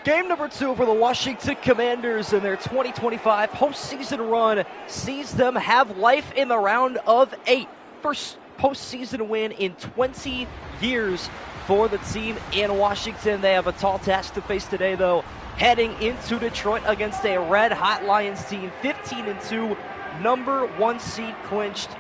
Game number 2 for the Washington Commanders and their 2025 postseason run sees them have life in the round of 8. First postseason win in 20 years for the team in Washington. They have a tall task to face today, though, heading into Detroit against a red-hot Lions team, 15-2, number 1 seed clinched,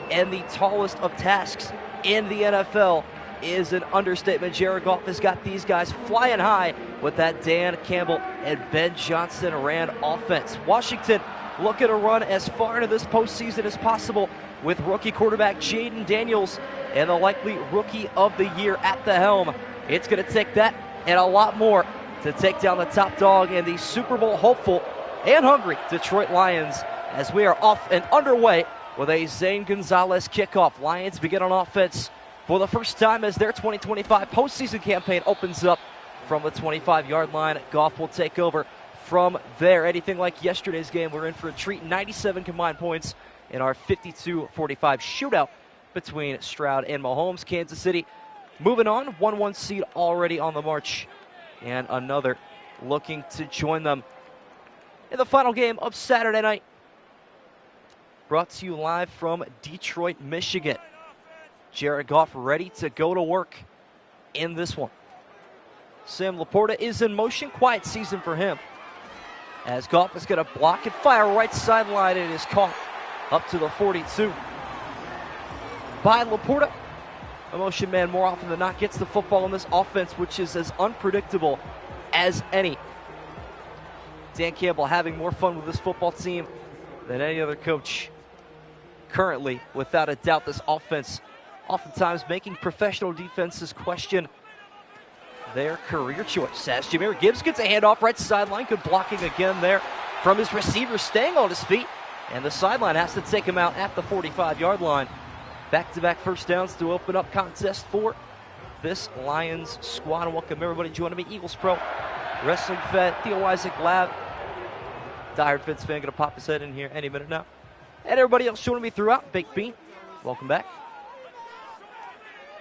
and the tallest of tasks in the NFL is an understatement. Jared Goff has got these guys flying high with that Dan Campbell and Ben Johnson ran offense. Washington looking to run as far into this postseason as possible with rookie quarterback Jaden Daniels and the likely rookie of the year at the helm. It's going to take that and a lot more to take down the top dog and the Super Bowl hopeful and hungry Detroit Lions as we are off and underway with a Zane Gonzalez kickoff. Lions begin on offense for the first time as their 2025 postseason campaign opens up from the 25-yard line. Goff will take over from there. Anything like yesterday's game, we're in for a treat. 97 combined points in our 52-45 shootout between Stroud and Mahomes. Kansas City moving on, 1-1 seed already on the march, and another looking to join them in the final game of Saturday night. Brought to you live from Detroit, Michigan. Jared Goff ready to go to work in this one. Sam Laporta is in motion. Quiet season for him, as Goff is going to block and fire right sideline. It is caught up to the 42 by Laporta. A motion man more often than not gets the football in this offense, which is as unpredictable as any. Dan Campbell having more fun with this football team than any other coach currently, without a doubt. This offense oftentimes making professional defenses question their career choice. As Jahmyr Gibbs gets a handoff right sideline. Good blocking again there from his receiver, staying on his feet. And the sideline has to take him out at the 45-yard line. Back-to-back first downs to open up contest for this Lions squad. And welcome everybody joining me. Eagles Pro, Wrestling Fed, Theo Isaac Lab. Diehard Feds fan going to pop his head in here any minute now. And everybody else joining me throughout. Baked Bean, welcome back.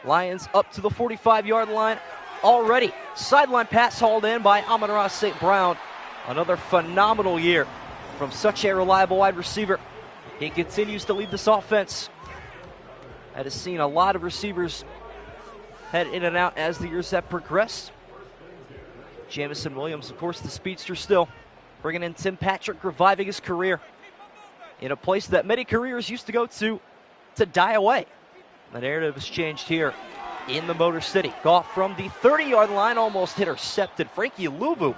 Lions up to the 45-yard line already. Sideline pass hauled in by Amon-Ra St. Brown. Another phenomenal year from such a reliable wide receiver. He continues to lead this offense. That has seen a lot of receivers head in and out as the years have progressed. Jamison Williams, of course, the speedster still. Bringing in Tim Patrick, reviving his career in a place that many careers used to go to die away. The narrative has changed here in the Motor City. Goff from the 30-yard line, almost intercepted. Frankie Luvu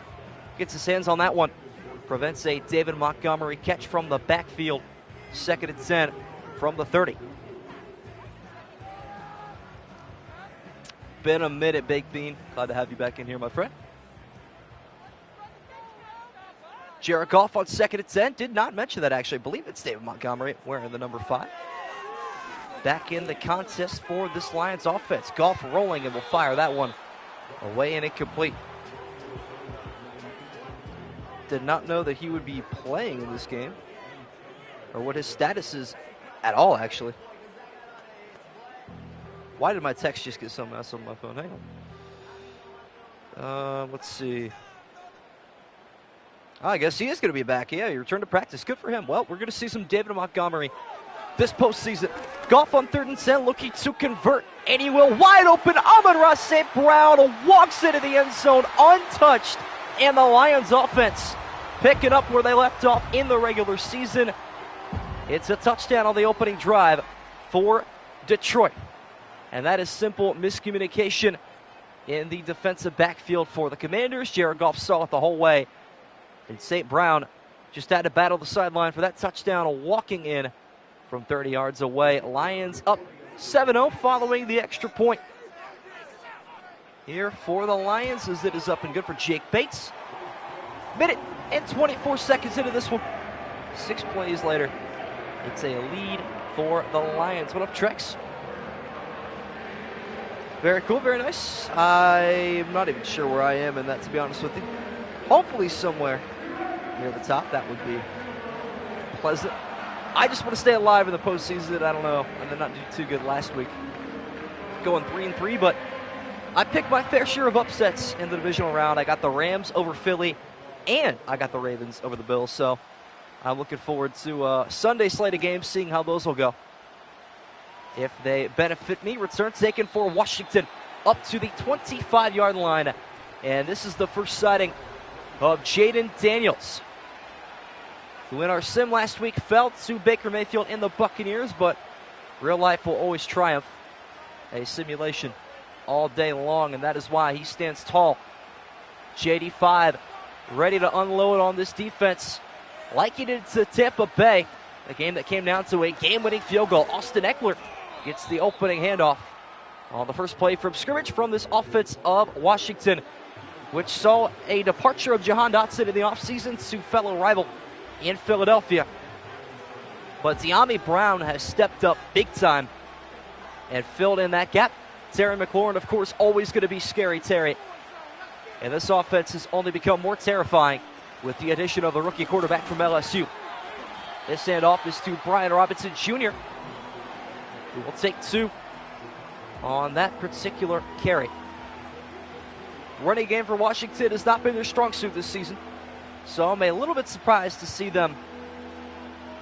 gets his hands on that one. Prevents a David Montgomery catch from the backfield. 2nd and 10 from the 30. Been a minute, Baked Bean. Glad to have you back in here, my friend. Jared Goff on 2nd and 10. Did not mention that, actually. I believe it's David Montgomery wearing the number 5. Back in the contest for this Lions offense. Goff rolling and will fire that one away and incomplete. Did not know that he would be playing in this game, or what his status is at all, actually. Why did my text just get so messed on my phone? Hang on. Let's see. I guess he is going to be back. Yeah, he returned to practice. Good for him. Well, we're going to see some David Montgomery this postseason. Goff on 3rd and 10, looking to convert, and he will. Wide open. Amon-Ra St. Brown walks into the end zone untouched, and the Lions offense picking up where they left off in the regular season. It's a touchdown on the opening drive for Detroit, and that is simple miscommunication in the defensive backfield for the Commanders. Jared Goff saw it the whole way, and St. Brown just had to battle the sideline for that touchdown, walking in from 30 yards away. Lions up 7-0 following the extra point here for the Lions, as it is up and good for Jake Bates. Minute and 24 seconds into this one. 6 plays later, it's a lead for the Lions. What up, Trex? Very cool, very nice. I'm not even sure where I am in that, to be honest with you. Hopefully somewhere near the top. That would be pleasant. I just want to stay alive in the postseason. I don't know. I did not do too good last week. Going 3-3, but I picked my fair share of upsets in the divisional round. I got the Rams over Philly, and I got the Ravens over the Bills. So I'm looking forward to Sunday slate of games, seeing how those will go. If they benefit me, return taken for Washington up to the 25-yard line. And this is the first sighting of Jaden Daniels, who in our sim last week fell to Baker Mayfield and the Buccaneers, but real life will always triumph. A simulation all day long, and that is why he stands tall. JD5 ready to unload on this defense like he did to Tampa Bay, a game that came down to a game-winning field goal. Austin Eckler gets the opening handoff on the first play from scrimmage from this offense of Washington, which saw a departure of Jahan Dotson in the offseason to fellow rival in Philadelphia. But De'Ami Brown has stepped up big time and filled in that gap. Terry McLaurin, of course, always going to be scary Terry. And this offense has only become more terrifying with the addition of the rookie quarterback from LSU. This handoff is to Brian Robinson Jr., who will take two on that particular carry. Running game for Washington has not been their strong suit this season, so I'm a little bit surprised to see them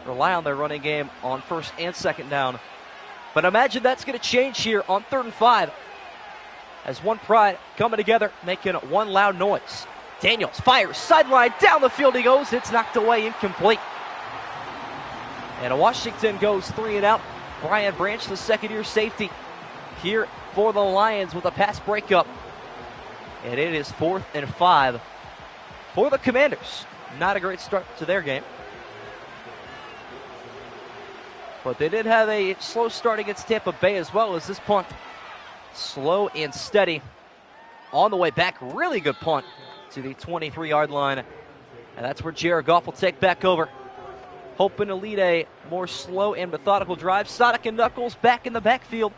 rely on their running game on first and second down. But imagine that's going to change here on 3rd and 5 as one pride coming together, making one loud noise. Daniels fires, sideline, down the field he goes. It's knocked away, incomplete. And Washington goes 3 and out. Brian Branch, the second-year safety, here for the Lions with a pass breakup. And it is 4th and 5 for the Commanders. Not a great start to their game, but they did have a slow start against Tampa Bay as well, as this punt slow and steady on the way back. Really good punt to the 23-yard line, and that's where Jared Goff will take back over, hoping to lead a more slow and methodical drive. Sonic and Knuckles back in the backfield.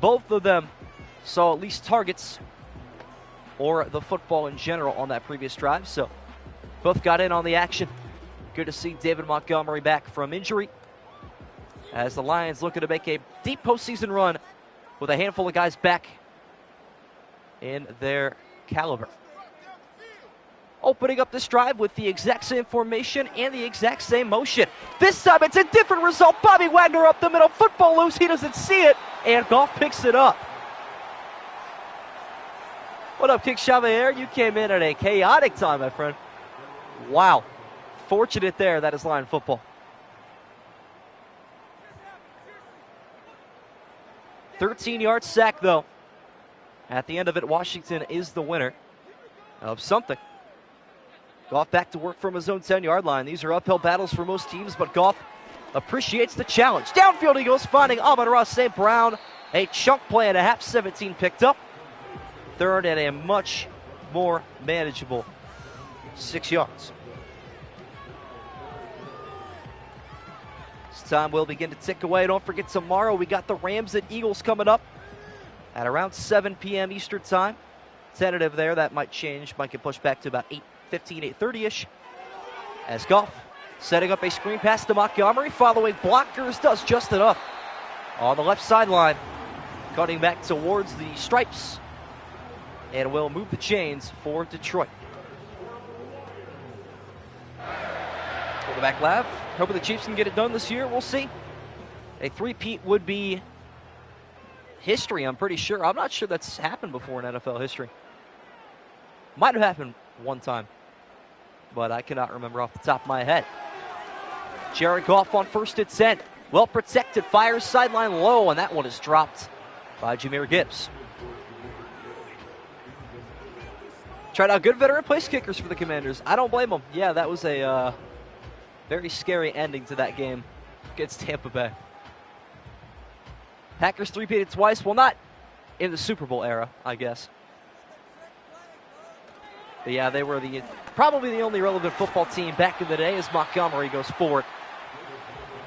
Both of them saw at least targets or the football in general on that previous drive, so both got in on the action. Good to see David Montgomery back from injury, as the Lions looking to make a deep postseason run with a handful of guys back in their caliber. Opening up this drive with the exact same formation and the exact same motion. This time it's a different result. Bobby Wagner up the middle, football loose, he doesn't see it, and Goff picks it up. What up, Kick Chevalier? You came in at a chaotic time, my friend. Wow. Fortunate there, that is line football. 13-yard sack, though. At the end of it, Washington is the winner of something. Goff back to work from his own 10-yard line. These are uphill battles for most teams, but Goff appreciates the challenge. Downfield he goes, finding Amon-Ra St. Brown. A chunk play and a half, 17 picked up. Third and a much more manageable 6 yards. This time will begin to tick away. Don't forget, tomorrow we got the Rams and Eagles coming up at around 7 p.m. Eastern time. Tentative there, that might change, might get pushed back to about 8:15, 8:30-ish. As Goff setting up a screen pass to Montgomery, following blockers, does just enough on the left sideline, cutting back towards the stripes, and will move the chains for Detroit. Quarterback lab, hoping the Chiefs can get it done this year. We'll see. A three-peat would be history, I'm pretty sure. I'm not sure that's happened before in NFL history. Might have happened one time, but I cannot remember off the top of my head. Jared Goff on 1st and 10. Well protected, fires sideline low, and that one is dropped by Jahmyr Gibbs. Tried out good veteran place kickers for the Commanders. I don't blame them. Yeah, that was a very scary ending to that game against Tampa Bay. Packers three-peated twice. Well, not in the Super Bowl era, I guess. But yeah, they were probably the only relevant football team back in the day, as Montgomery goes forward.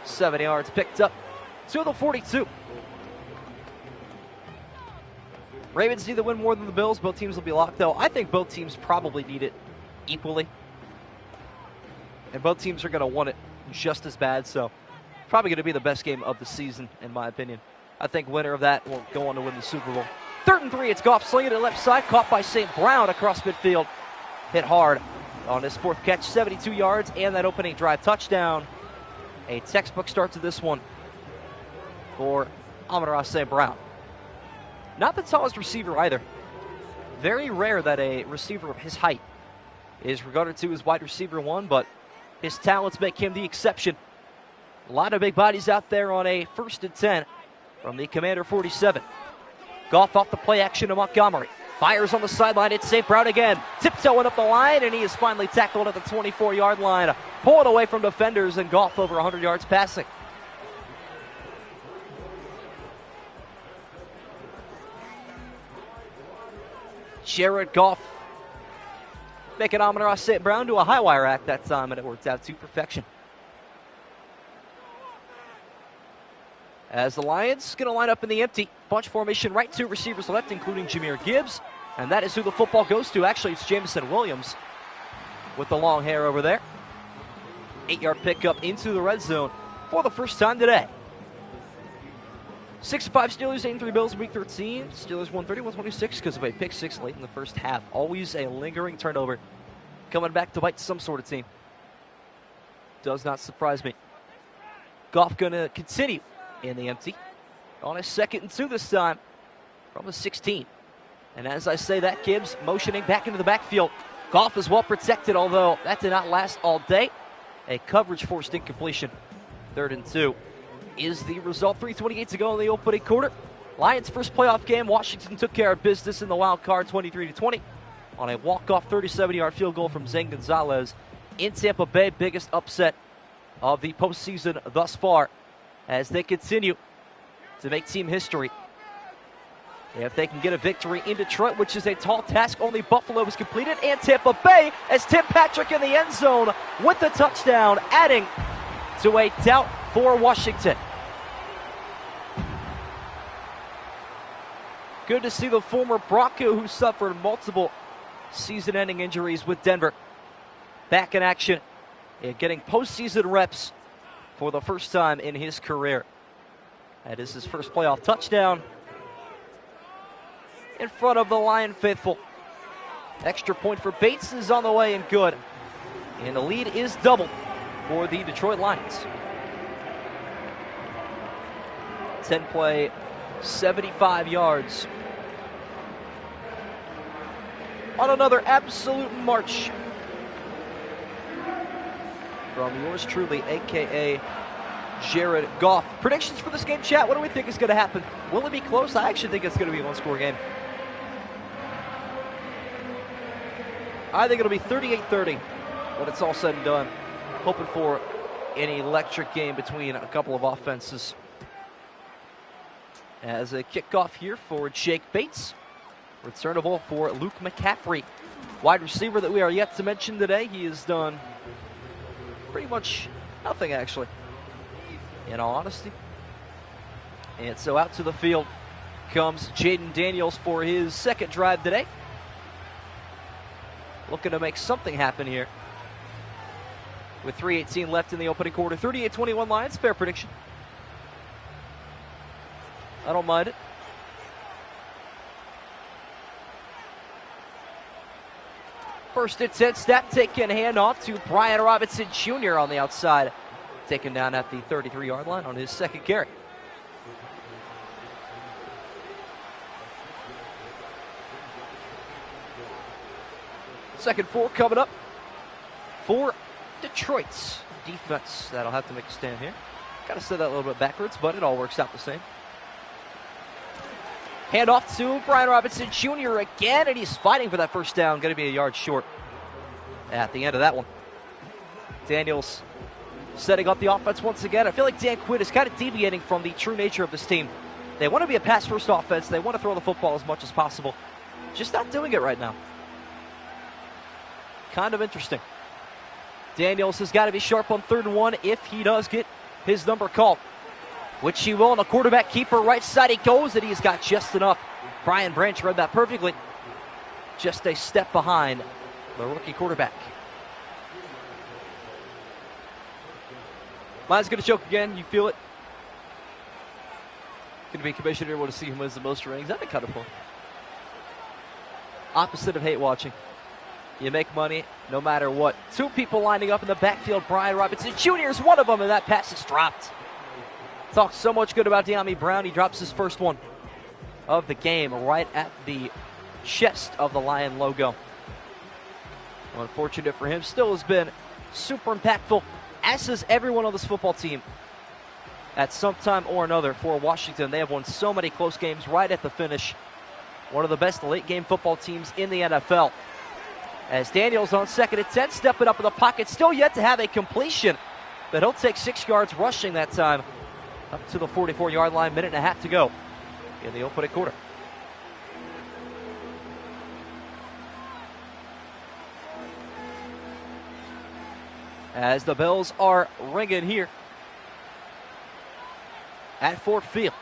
7 yards picked up to the 42. Ravens need to win more than the Bills. Both teams will be locked, though. I think both teams probably need it equally. And both teams are going to want it just as bad, so probably going to be the best game of the season, in my opinion. I think winner of that will go on to win the Super Bowl. 3rd and 3, it's Goff slinging it left side, caught by St. Brown across midfield. Hit hard on his 4th catch, 72 yards, and that opening drive touchdown. A textbook start to this one for Amon-Ra St. Brown. Not the tallest receiver either. Very rare that a receiver of his height is regarded to as wide receiver 1, but his talents make him the exception. A lot of big bodies out there on a 1st and 10 from the Commander 47. Goff off the play action to Montgomery. Fires on the sideline. It's St. Brown again. Tiptoeing up the line, and he is finally tackled at the 24-yard line. Pulling away from defenders, and Goff over 100 yards passing. Jared Goff making Amon-Ra St. Brown do a high wire act that time, and it worked out to perfection. As the Lions going to line up in the empty bunch formation, right 2 receivers left, including Jahmyr Gibbs. And that is who the football goes to. Actually, it's Jameson Williams with the long hair over there. 8-yard pickup into the red zone for the first time today. 6-5 Steelers, 8-3 Bills, week 13. Steelers 130-126 because of a pick 6 late in the first half. Always a lingering turnover coming back to bite some sort of team. Does not surprise me. Goff going to continue in the empty on a 2nd and 2 this time from the 16. And as I say that, Gibbs motioning back into the backfield. Goff is well protected, although that did not last all day. A coverage forced incompletion. 3rd and 2 is the result. 3:28 to go in the opening quarter. Lions' first playoff game. Washington took care of business in the wild card 23-20 on a walk-off 37-yard field goal from Zane Gonzalez in Tampa Bay. Biggest upset of the postseason thus far as they continue to make team history. If they can get a victory in Detroit, which is a tall task, only Buffalo has completed, and Tampa Bay as Tim Patrick in the end zone with the touchdown, adding to a doubt for Washington. Good to see the former Bronco who suffered multiple season-ending injuries with Denver back in action and getting postseason reps for the first time in his career. That is his first playoff touchdown in front of the Lion faithful. Extra point for Bates is on the way and good. And the lead is doubled for the Detroit Lions. 10 play, 75 yards. On another absolute march from yours truly, a.k.a. Jared Goff. Predictions for this game, chat. What do we think is going to happen? Will it be close? I actually think it's going to be a one-score game. I think it'll be 38-30 when it's all said and done. Hoping for an electric game between a couple of offenses. As a kickoff here for Jake Bates. Returnable for Luke McCaffrey. Wide receiver that we are yet to mention today. He has done pretty much nothing, actually, in all honesty. And so out to the field comes Jaden Daniels for his 2nd drive today. Looking to make something happen here. With 3:18 left in the opening quarter. 38-21 Lions. Fair prediction. I don't mind it. First and 10 snap, taken handoff to Brian Robinson Jr. on the outside. Taken down at the 33-yard line on his 2nd carry. Second 4 coming up for Detroit's defense. That'll have to make a stand here. Got to say that a little bit backwards, but it all works out the same. Handoff to Brian Robinson Jr. again, and he's fighting for that first down. Going to be a yard short at the end of that one. Daniels setting up the offense once again. I feel like Dan Quinn is kind of deviating from the true nature of this team. They want to be a pass-first offense. They want to throw the football as much as possible. Just not doing it right now. Kind of interesting. Daniels has got to be sharp on 3rd and 1 if he does get his number called, which he will. And a quarterback keeper, right side he goes, and he's got just enough. Brian Branch read that perfectly. Just a step behind the rookie quarterback. Lions going to choke again. You feel it? Going to be commissioner. Want to see who wins the most rings. That'd be kind of fun. Opposite of hate watching. You make money no matter what. Two people lining up in the backfield. Brian Robinson Jr. is one of them, and that pass is dropped. Talked so much good about De'Ami Brown. He drops his first one of the game right at the chest of the Lion logo. Unfortunate for him. Still has been super impactful, as has everyone on this football team at some time or another for Washington. They have won so many close games right at the finish. One of the best late-game football teams in the NFL. As Daniels on 2nd and 10, stepping up in the pocket, still yet to have a completion, but he'll take 6 yards rushing that time up to the 44-yard line. Minute and a half to go in the opening quarter. As the bells are ringing here at Ford Field.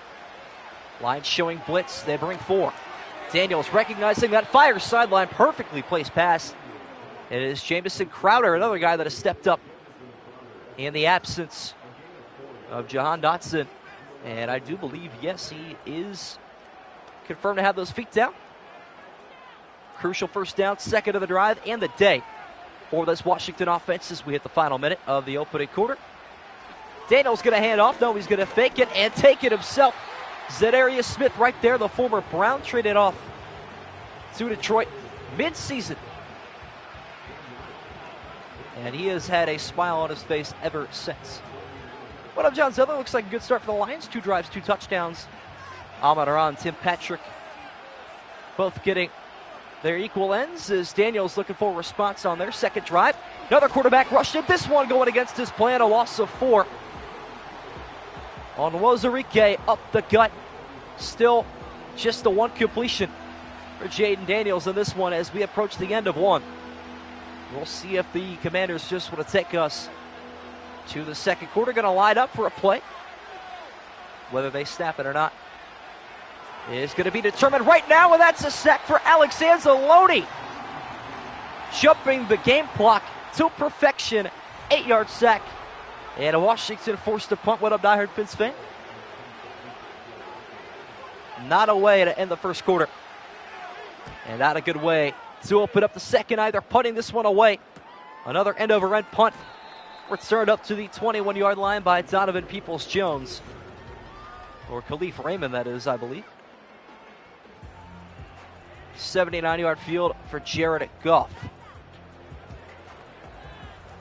Lions showing blitz. They bring 4. Daniels recognizing that fire sideline. Perfectly placed pass. It is Jamison Crowder, another guy that has stepped up in the absence of Jahan Dotson. And I do believe, yes, he is confirmed to have those feet down. Crucial first down, second of the drive and the day for this Washington offense as we hit the final minute of the opening quarter. Daniels going to hand off. No, he's going to fake it and take it himself. Za'Darius Smith right there, the former Brown, traded off to Detroit mid-season. And he has had a smile on his face ever since. What up, John Zeller? Looks like a good start for the Lions. 2 drives, 2 touchdowns. Ahmad Aran, Tim Patrick, both getting their equal ends as Daniels looking for a response on their second drive. Another quarterback rushed in. This one going against his plan, a loss of 4. On Wozarike, up the gut. Still just the 1 completion for Jaden Daniels in this one as we approach the end of 1. We'll see if the Commanders just want to take us to the second quarter. Going to line up for a play. Whether they snap it or not is going to be determined right now, and that's a sack for Alex Anzalone. Jumping the game clock to perfection. 8-yard sack. And Washington forced to punt. What up, diehard Fins fan? Not a way to end the first quarter. And not a good way to open up the second either. Punting this one away. Another end-over-end punt. Returned up to the 21-yard line by Donovan Peoples-Jones. Or Khalif Raymond, that is, I believe. 79-yard field for Jared Goff.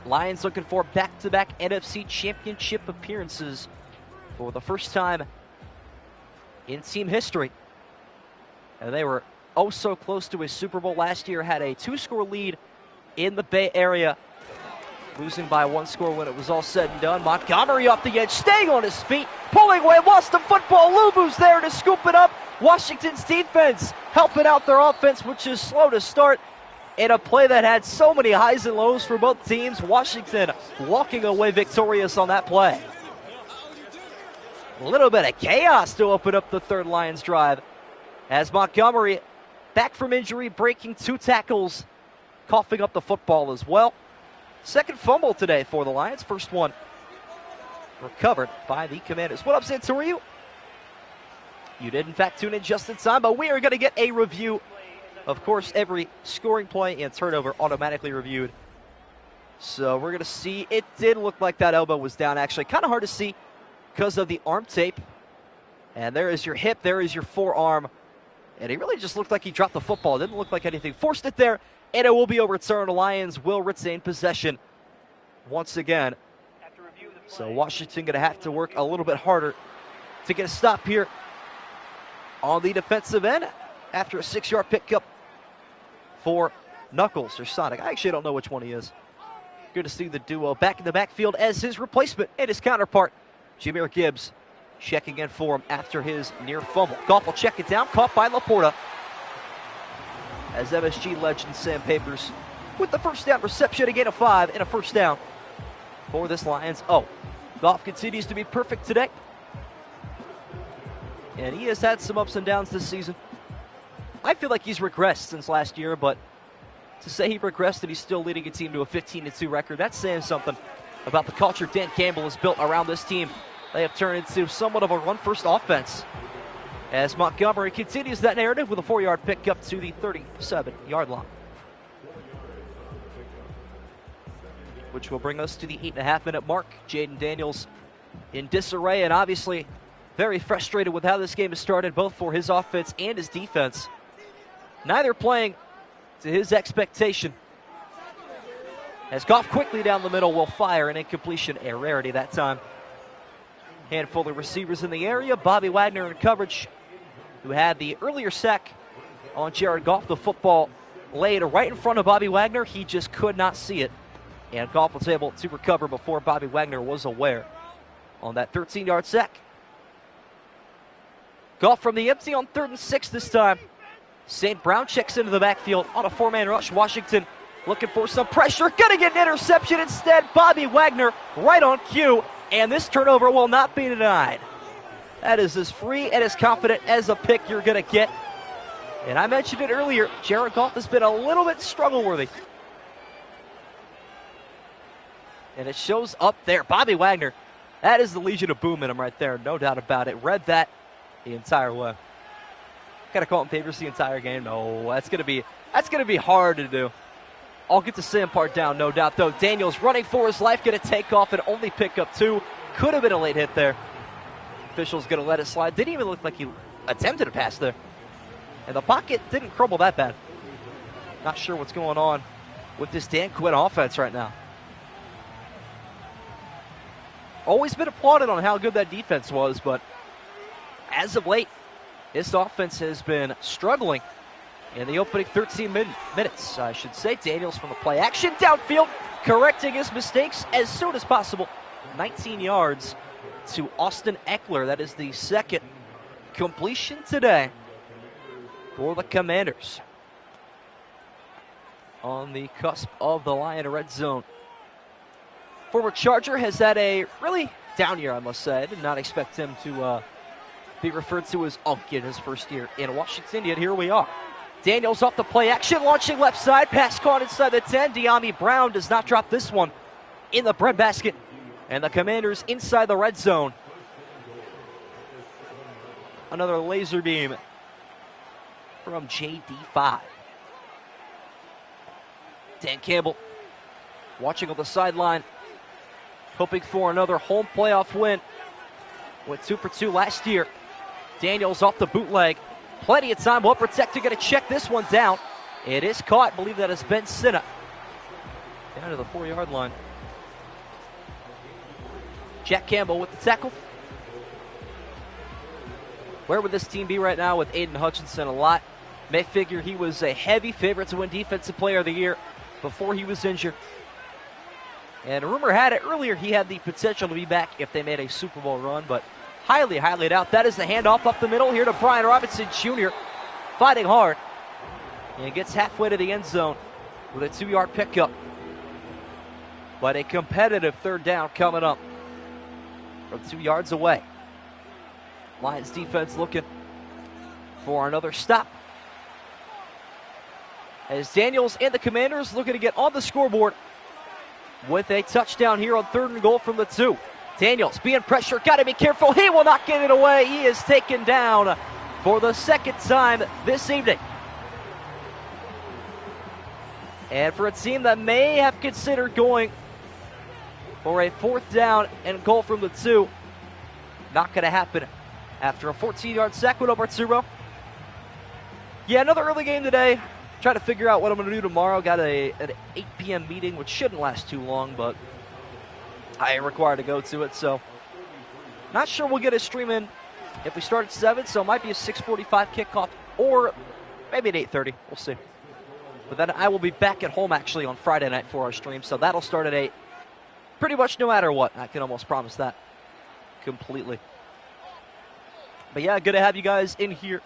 Lions looking for back-to-back NFC Championship appearances for the first time in team history. And they were oh so close to a Super Bowl last year, had a 2-score lead in the Bay Area, losing by 1 score when it was all said and done. Montgomery off the edge, staying on his feet, pulling away, lost the football. Luvu's there to scoop it up. Washington's defense helping out their offense, which is slow to start. In a play that had so many highs and lows for both teams, Washington walking away victorious on that play. A little bit of chaos to open up the third Lions drive as Montgomery, back from injury, breaking 2 tackles, coughing up the football as well. Second fumble today for the Lions. First one recovered by the Commanders. What up, Santorio? You did, in fact, tune in just in time, but we are going to get a review. Of course, every scoring play and turnover automatically reviewed. So we're going to see. It did look like that elbow was down, actually. Kind of hard to see because of the arm tape. And there is your hip. There is your forearm. And he really just looked like he dropped the football. Didn't look like anything. Forced it there, and it will be overturned. The Lions will retain possession once again. So Washington going to have to work a little bit harder to get a stop here on the defensive end after a 6-yard pickup for Knuckles or Sonic. I actually don't know which one he is. Good to see the duo back in the backfield as his replacement and his counterpart, Jahmyr Gibbs, checking in for him after his near fumble. Goff will check it down, caught by Laporta. As MSG legend Sam Papers with the first down reception, a gain of 5 and a first down for this Lions. Oh, Goff continues to be perfect today. And he has had some ups and downs this season. I feel like he's regressed since last year, but to say he regressed and he's still leading a team to a 15-2 record, that's saying something about the culture Dan Campbell has built around this team. They have turned into somewhat of a run-first offense. as Montgomery continues that narrative with a 4-yard pickup to the 37-yard line, which will bring us to the 8.5-minute mark. Jaden Daniels in disarray and obviously very frustrated with how this game has started, both for his offense and his defense. Neither playing to his expectation. As Goff quickly down the middle will fire an incompletion, a rarity that time. Handful of receivers in the area. Bobby Wagner in coverage, who had the earlier sack on Jared Goff. The football laid right in front of Bobby Wagner. He just could not see it. And Goff was able to recover before Bobby Wagner was aware on that 13-yard sack. Goff from the empty on 3rd and 6 this time. St. Brown checks into the backfield on a 4-man rush. Washington looking for some pressure. Gonna get an interception instead. Bobby Wagner right on cue. And this turnover will not be denied. That is as free and as confident as a pick you're going to get. And I mentioned it earlier, Jared Goff has been a little bit struggle-worthy. And it shows up there. Bobby Wagner, that is the Legion of Boom in him right there, no doubt about it. Read that the entire way. Got to call him favors the entire game? No, that's going to be hard to do. I'll get the Sam part down, no doubt, though. Daniels running for his life, going to take off and only pick up 2. Could have been a late hit there. Official's going to let it slide. Didn't even look like he attempted a pass there. And the pocket didn't crumble that bad. Not sure what's going on with this Dan Quinn offense right now. Always been applauded on how good that defense was, but as of late, this offense has been struggling. In the opening 13 minutes, I should say. Daniels from the play action downfield, correcting his mistakes as soon as possible. 19 yards to Austin Eckler. That is the second completion today for the Commanders. On the cusp of the Lion red zone. Former Charger has had a really down year, I must say. I did not expect him to be referred to as Unk in his first year in Washington, yet here we are. Daniels off the play action, launching left side, pass caught inside the 10. De'Ami Brown does not drop this one in the breadbasket. And the Commanders inside the red zone. Another laser beam from JD5. Dan Campbell watching on the sideline, hoping for another home playoff win. Went 2 for 2 last year. Daniels off the bootleg. Plenty of time, well protected, going to check this one down. It is caught, I believe that is Ben Sinna. Down to the 4-yard line. Jack Campbell with the tackle. Where would this team be right now with Aiden Hutchinson? A lot. May figure he was a heavy favorite to win Defensive Player of the Year before he was injured. And rumor had it earlier he had the potential to be back if they made a Super Bowl run, but highly, highly doubt. That is the handoff up the middle here to Brian Robinson Jr. Fighting hard. And gets halfway to the end zone with a 2-yard pickup. But a competitive 3rd down coming up from 2 yards away. Lions defense looking for another stop. As Daniels and the Commanders looking to get on the scoreboard with a touchdown here on 3rd and goal from the 2. Daniels being pressured, got to be careful. He will not get it away. He is taken down for the 2nd time this evening. And for a team that may have considered going for a 4th down and goal from the 2, not going to happen after a 14-yard sack with Oberturo. Yeah, another early game today. Trying to figure out what I'm going to do tomorrow. Got an 8 p.m. meeting, which shouldn't last too long, but I am required to go to it, so not sure we'll get a stream in if we start at 7, so it might be a 6:45 kickoff or maybe at 8:30. We'll see. But then I will be back at home actually on Friday night for our stream, so that'll start at 8. Pretty much no matter what. I can almost promise that completely. But yeah, good to have you guys in here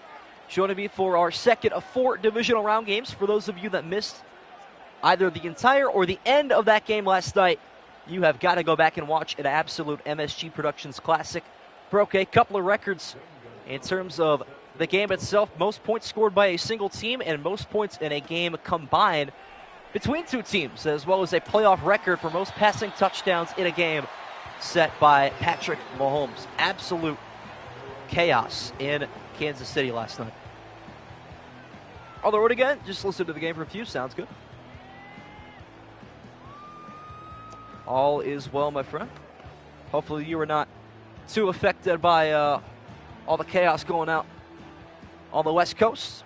joining me for our second of 4 divisional round games. For those of you that missed either the entire or the end of that game last night, you have got to go back and watch an absolute MSG Productions classic. Broke a couple of records in terms of the game itself. Most points scored by a single team and most points in a game combined between 2 teams, as well as a playoff record for most passing touchdowns in a game set by Patrick Mahomes. Absolute chaos in Kansas City last night. On the road again, just listen to the game review. Sounds good. All is well, my friend. Hopefully you were not too affected by all the chaos going out on the West Coast.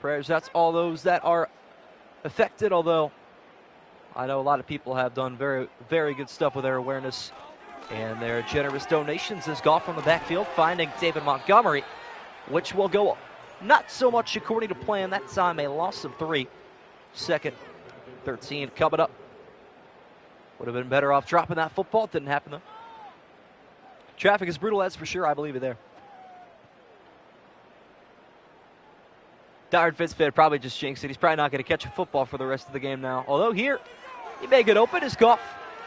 Prayers out to all those that are affected, although I know a lot of people have done very, very good stuff with their awareness and their generous donations as golf from the backfield, finding David Montgomery, which will go not so much according to plan. That time a loss of 3. Second, 13 coming up. Would have been better off dropping that football. Didn't happen, though. Traffic is brutal, that's for sure. I believe it there. Darren Fitzpatrick probably just jinxed it. He's probably not going to catch a football for the rest of the game now. Although here, he may get open. His golf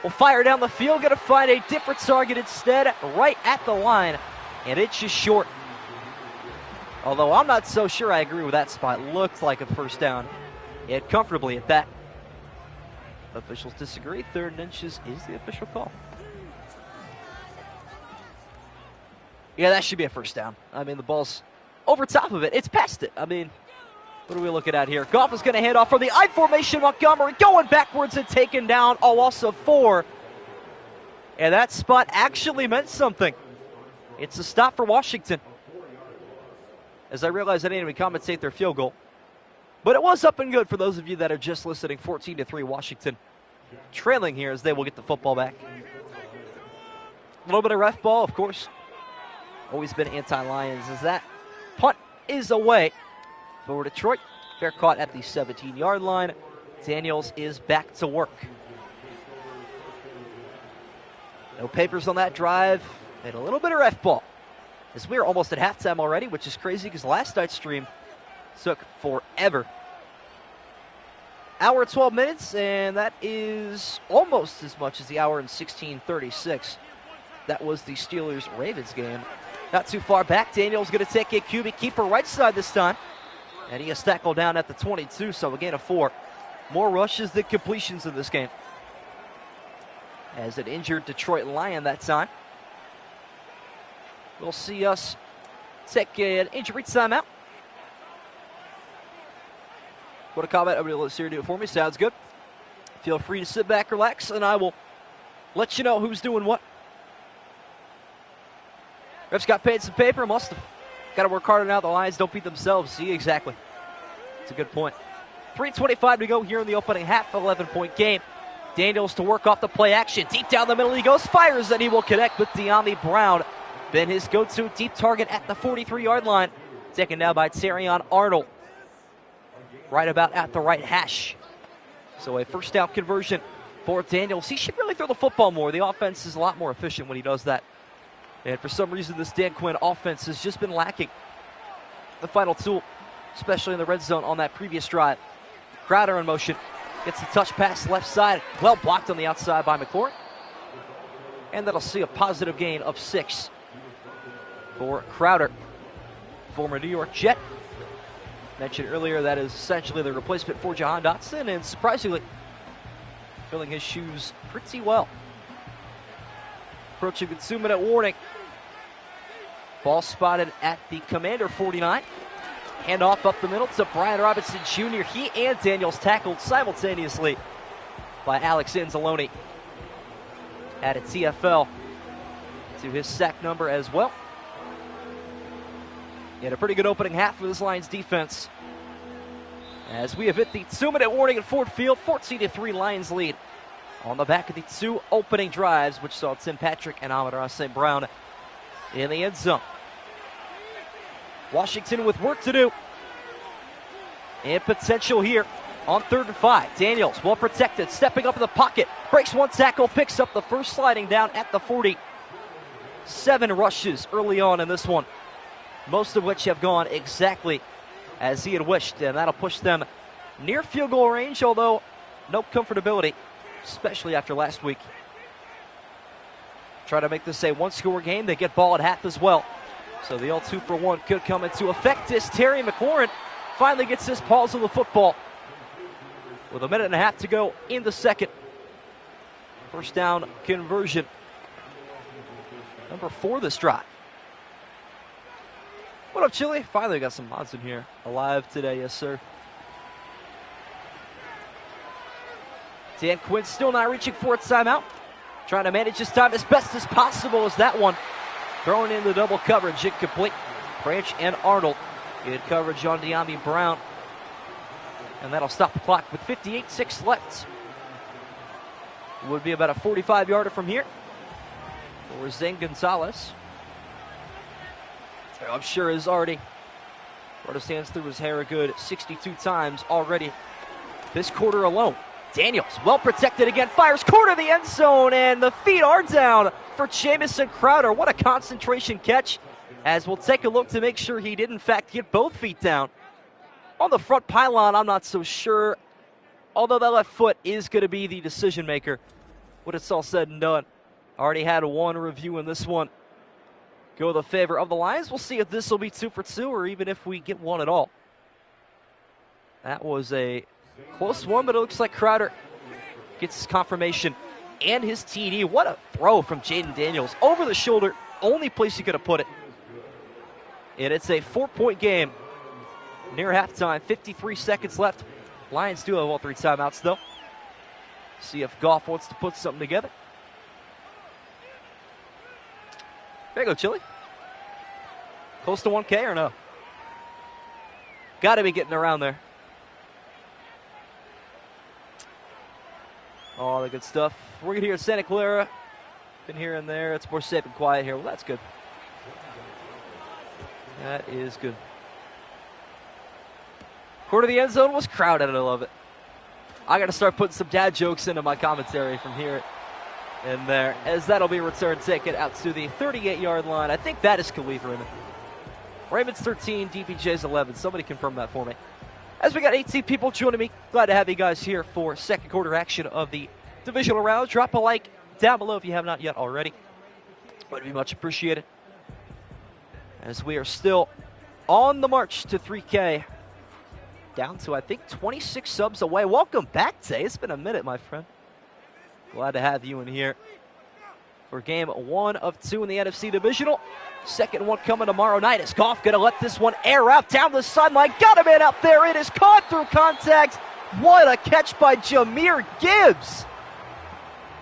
will fire down the field. Going to find a different target instead, right at the line. And it's just short. Although I'm not so sure I agree with that spot. Looked like a first down. Yet comfortably at that. Officials disagree. 3rd inches is the official call. Yeah, that should be a first down. I mean, the ball's over top of it. It's past it. I mean, what are we looking at here? Goff is going to hand off from the I formation. Montgomery going backwards and taken down. A loss of 4. And that spot actually meant something. It's a stop for Washington. As I realize I didn't even commentate their field goal. But it was up and good for those of you that are just listening. 14-3 Washington trailing here as they will get the football back. A little bit of ref ball, of course. Always been anti-Lions as that punt is away for Detroit. Fair caught at the 17-yard line. Daniels is back to work. No papers on that drive. And a little bit of ref ball. As we are almost at halftime already, which is crazy because last night's stream took forever. Hour and 12 minutes, and that is almost as much as the hour and 16:36. That was the Steelers-Ravens game. Not too far back. Daniels going to take a QB keeper right side this time. And he has tackled down at the 22, so a gain of 4. More rushes than completions in this game. As an injured Detroit Lion that time. We'll see us take an injury timeout. What a comment. Everybody let's hear do it for me. Sounds good. Feel free to sit back, relax, and I will let you know who's doing what. Refs got paid some paper. Must have. Got to work harder now. The Lions don't beat themselves. See, exactly. It's a good point. 3:25 to go here in the opening half. 11-point game. Daniels to work off the play action. Deep down the middle he goes. Fires, and he will connect with De'Ami Brown. Been his go-to deep target at the 43-yard line. Taken down by Terrion Arnold. Right about at the right hash. So a first down conversion for Daniels. He should really throw the football more. The offense is a lot more efficient when he does that. And for some reason, this Dan Quinn offense has just been lacking the final tool, especially in the red zone on that previous drive. Crowder in motion. Gets the touch pass left side. Well blocked on the outside by McLaurin. And that'll see a positive gain of 6 for Crowder. Former New York Jet. Mentioned earlier that is essentially the replacement for Jahan Dotson, and surprisingly filling his shoes pretty well. Approaching the 2-minute warning. Ball spotted at the Commander 49. Handoff up the middle to Brian Robinson Jr. He and Daniels tackled simultaneously by Alex Anzalone. Added TFL to his sack number as well. And a pretty good opening half for this Lions defense. As we have hit the 2-minute warning at Ford Field, 14-3 Lions lead. On the back of the 2 opening drives, which saw Tim Patrick and Amon-Ra St. Brown in the end zone. Washington with work to do. And potential here on 3rd and 5. Daniels, well protected, stepping up in the pocket. Breaks 1 tackle, picks up the first sliding down at the 40. 7 rushes early on in this one. Most of which have gone exactly as he had wished. And that'll push them near field goal range, although no comfortability, especially after last week. Try to make this a 1-score game. They get ball at half as well. So the all 2-for-1 could come into effect as Terry McLaurin finally gets his paws on the football. With a minute and a half to go in the second. First down conversion. Number 4 this drive. What up, Chili? Finally got some mods in here. Alive today, yes, sir. Dan Quinn still not reaching for a timeout. Trying to manage his time as best as possible as that one. Throwing in the double coverage, incomplete. Branch and Arnold. Good coverage on De'Ami Brown. And that'll stop the clock with 58-6 left. It would be about a 45-yarder from here for Zane Gonzalez. I'm sure is already brought his hands through his hair a good 62 times already this quarter alone. Daniels, well protected again, fires corner of the end zone, and the feet are down for Jamison Crowder. What a concentration catch, as we'll take a look to make sure he did in fact get both feet down. On the front pylon, I'm not so sure, although that left foot is going to be the decision maker when it's all said and done. Already had one review in this one go the favor of the Lions. We'll see if this will be 2 for 2 or even if we get one at all. That was a close one, but it looks like Crowder gets his confirmation and his TD. What a throw from Jaden Daniels. Over the shoulder, only place you could have put it. And it's a 4-point game. Near halftime, 53 seconds left. Lions do have all 3 timeouts, though. See if Goff wants to put something together. There you go, Chili. Close to 1K or no? Got to be getting around there. All the good stuff. We're going to hear Santa Clara. Been here and there. It's more safe and quiet here. Well, that's good. That is good. Quarter of the end zone was crowded, and I love it. I got to start putting some dad jokes into my commentary from here and there, as that'll be a return ticket out to the 38-yard line. I think that is Khalif Raymond. Raymond's 13, DPJ's 11. Somebody confirm that for me. As we got 18 people joining me, glad to have you guys here for second quarter action of the divisional round. Drop a like down below if you have not yet already. Would be much appreciated. As we are still on the march to 3K. Down to, I think, 26 subs away. Welcome back, Tay. It's been a minute, my friend. Glad to have you in here for game 1 of 2 in the NFC Divisional. Second one coming tomorrow night. Is Goff going to let this one air out down the sideline? Got him in up there. It is caught through contact. What a catch by Jahmyr Gibbs.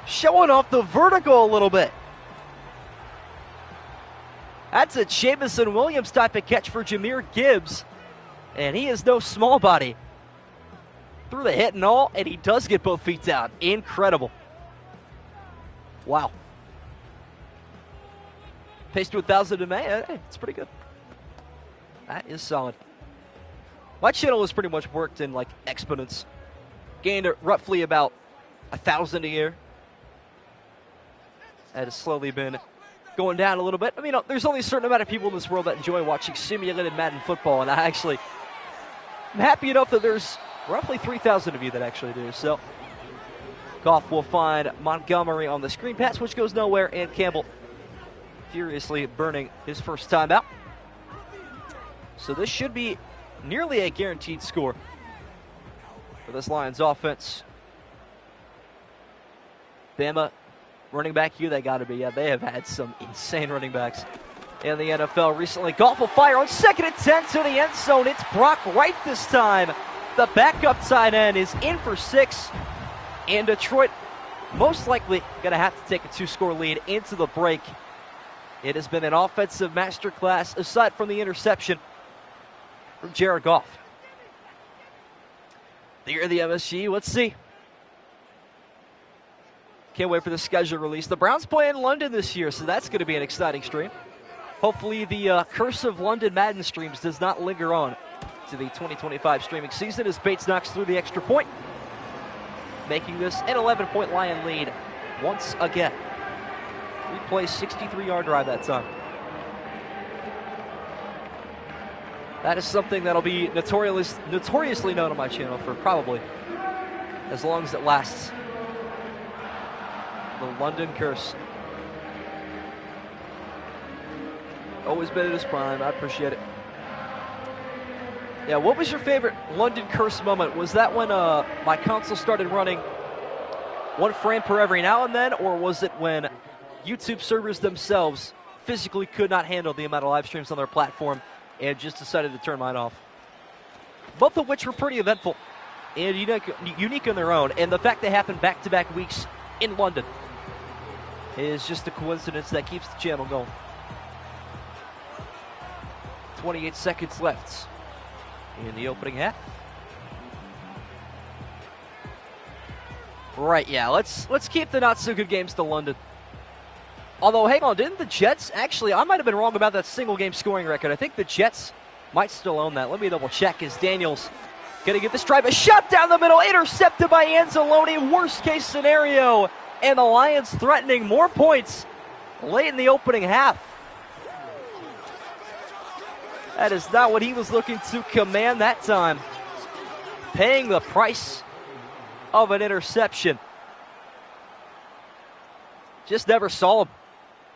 Showing off the vertical a little bit. That's a Jameson Williams type of catch for Jahmyr Gibbs. And he is no small body. Through the hit and all, and he does get both feet down. Incredible. Wow. Pace to 1,000 in May. Hey, it's pretty good. That is solid. My channel has pretty much worked in like exponents. Gained roughly about 1,000 a year. That has slowly been going down a little bit. I mean, there's only a certain amount of people in this world that enjoy watching simulated Madden football, and I'm happy enough that there's roughly 3,000 of you that actually do. So, Goff will find Montgomery on the screen pass, which goes nowhere, and Campbell furiously burning his first time out. So this should be nearly a guaranteed score for this Lions offense. Bama running back here, they got to be. Yeah, they have had some insane running backs in the NFL recently. Goff will fire on 2nd and 10 to the end zone. It's Brock Wright this time. The backup tight end is in for 6. And Detroit most likely going to have to take a 2-score lead into the break. It has been an offensive masterclass aside from the interception from Jared Goff. The year of the MSG, let's see. Can't wait for the schedule release. The Browns play in London this year, so that's going to be an exciting stream. Hopefully the curse of London Madden streams does not linger on to the 2025 streaming season as Bates knocks through the extra point, making this an 11-point Lion lead once again. Replay 63-yard drive that time. That is something that'll be notoriously known on my channel for probably as long as it lasts. The London curse. Always been at his prime. I appreciate it. Yeah, what was your favorite London curse moment? Was that when my console started running 1 frame per every now and then, or was it when YouTube servers themselves physically could not handle the amount of live streams on their platform and just decided to turn mine off. Both of which were pretty eventful and unique in their own. And the fact they happened back-to-back weeks in London is just a coincidence that keeps the channel going. 28 seconds left in the opening half. Right, yeah, let's keep the not-so-good games to London. Although, hang on, didn't the Jets, actually, I might have been wrong about that single-game scoring record. I think the Jets might still own that. Let me double-check. As Daniels going to get this drive. A shot down the middle, intercepted by Anzalone. Worst-case scenario. And the Lions threatening more points late in the opening half. That is not what he was looking to command that time. Paying the price of an interception. Just never saw him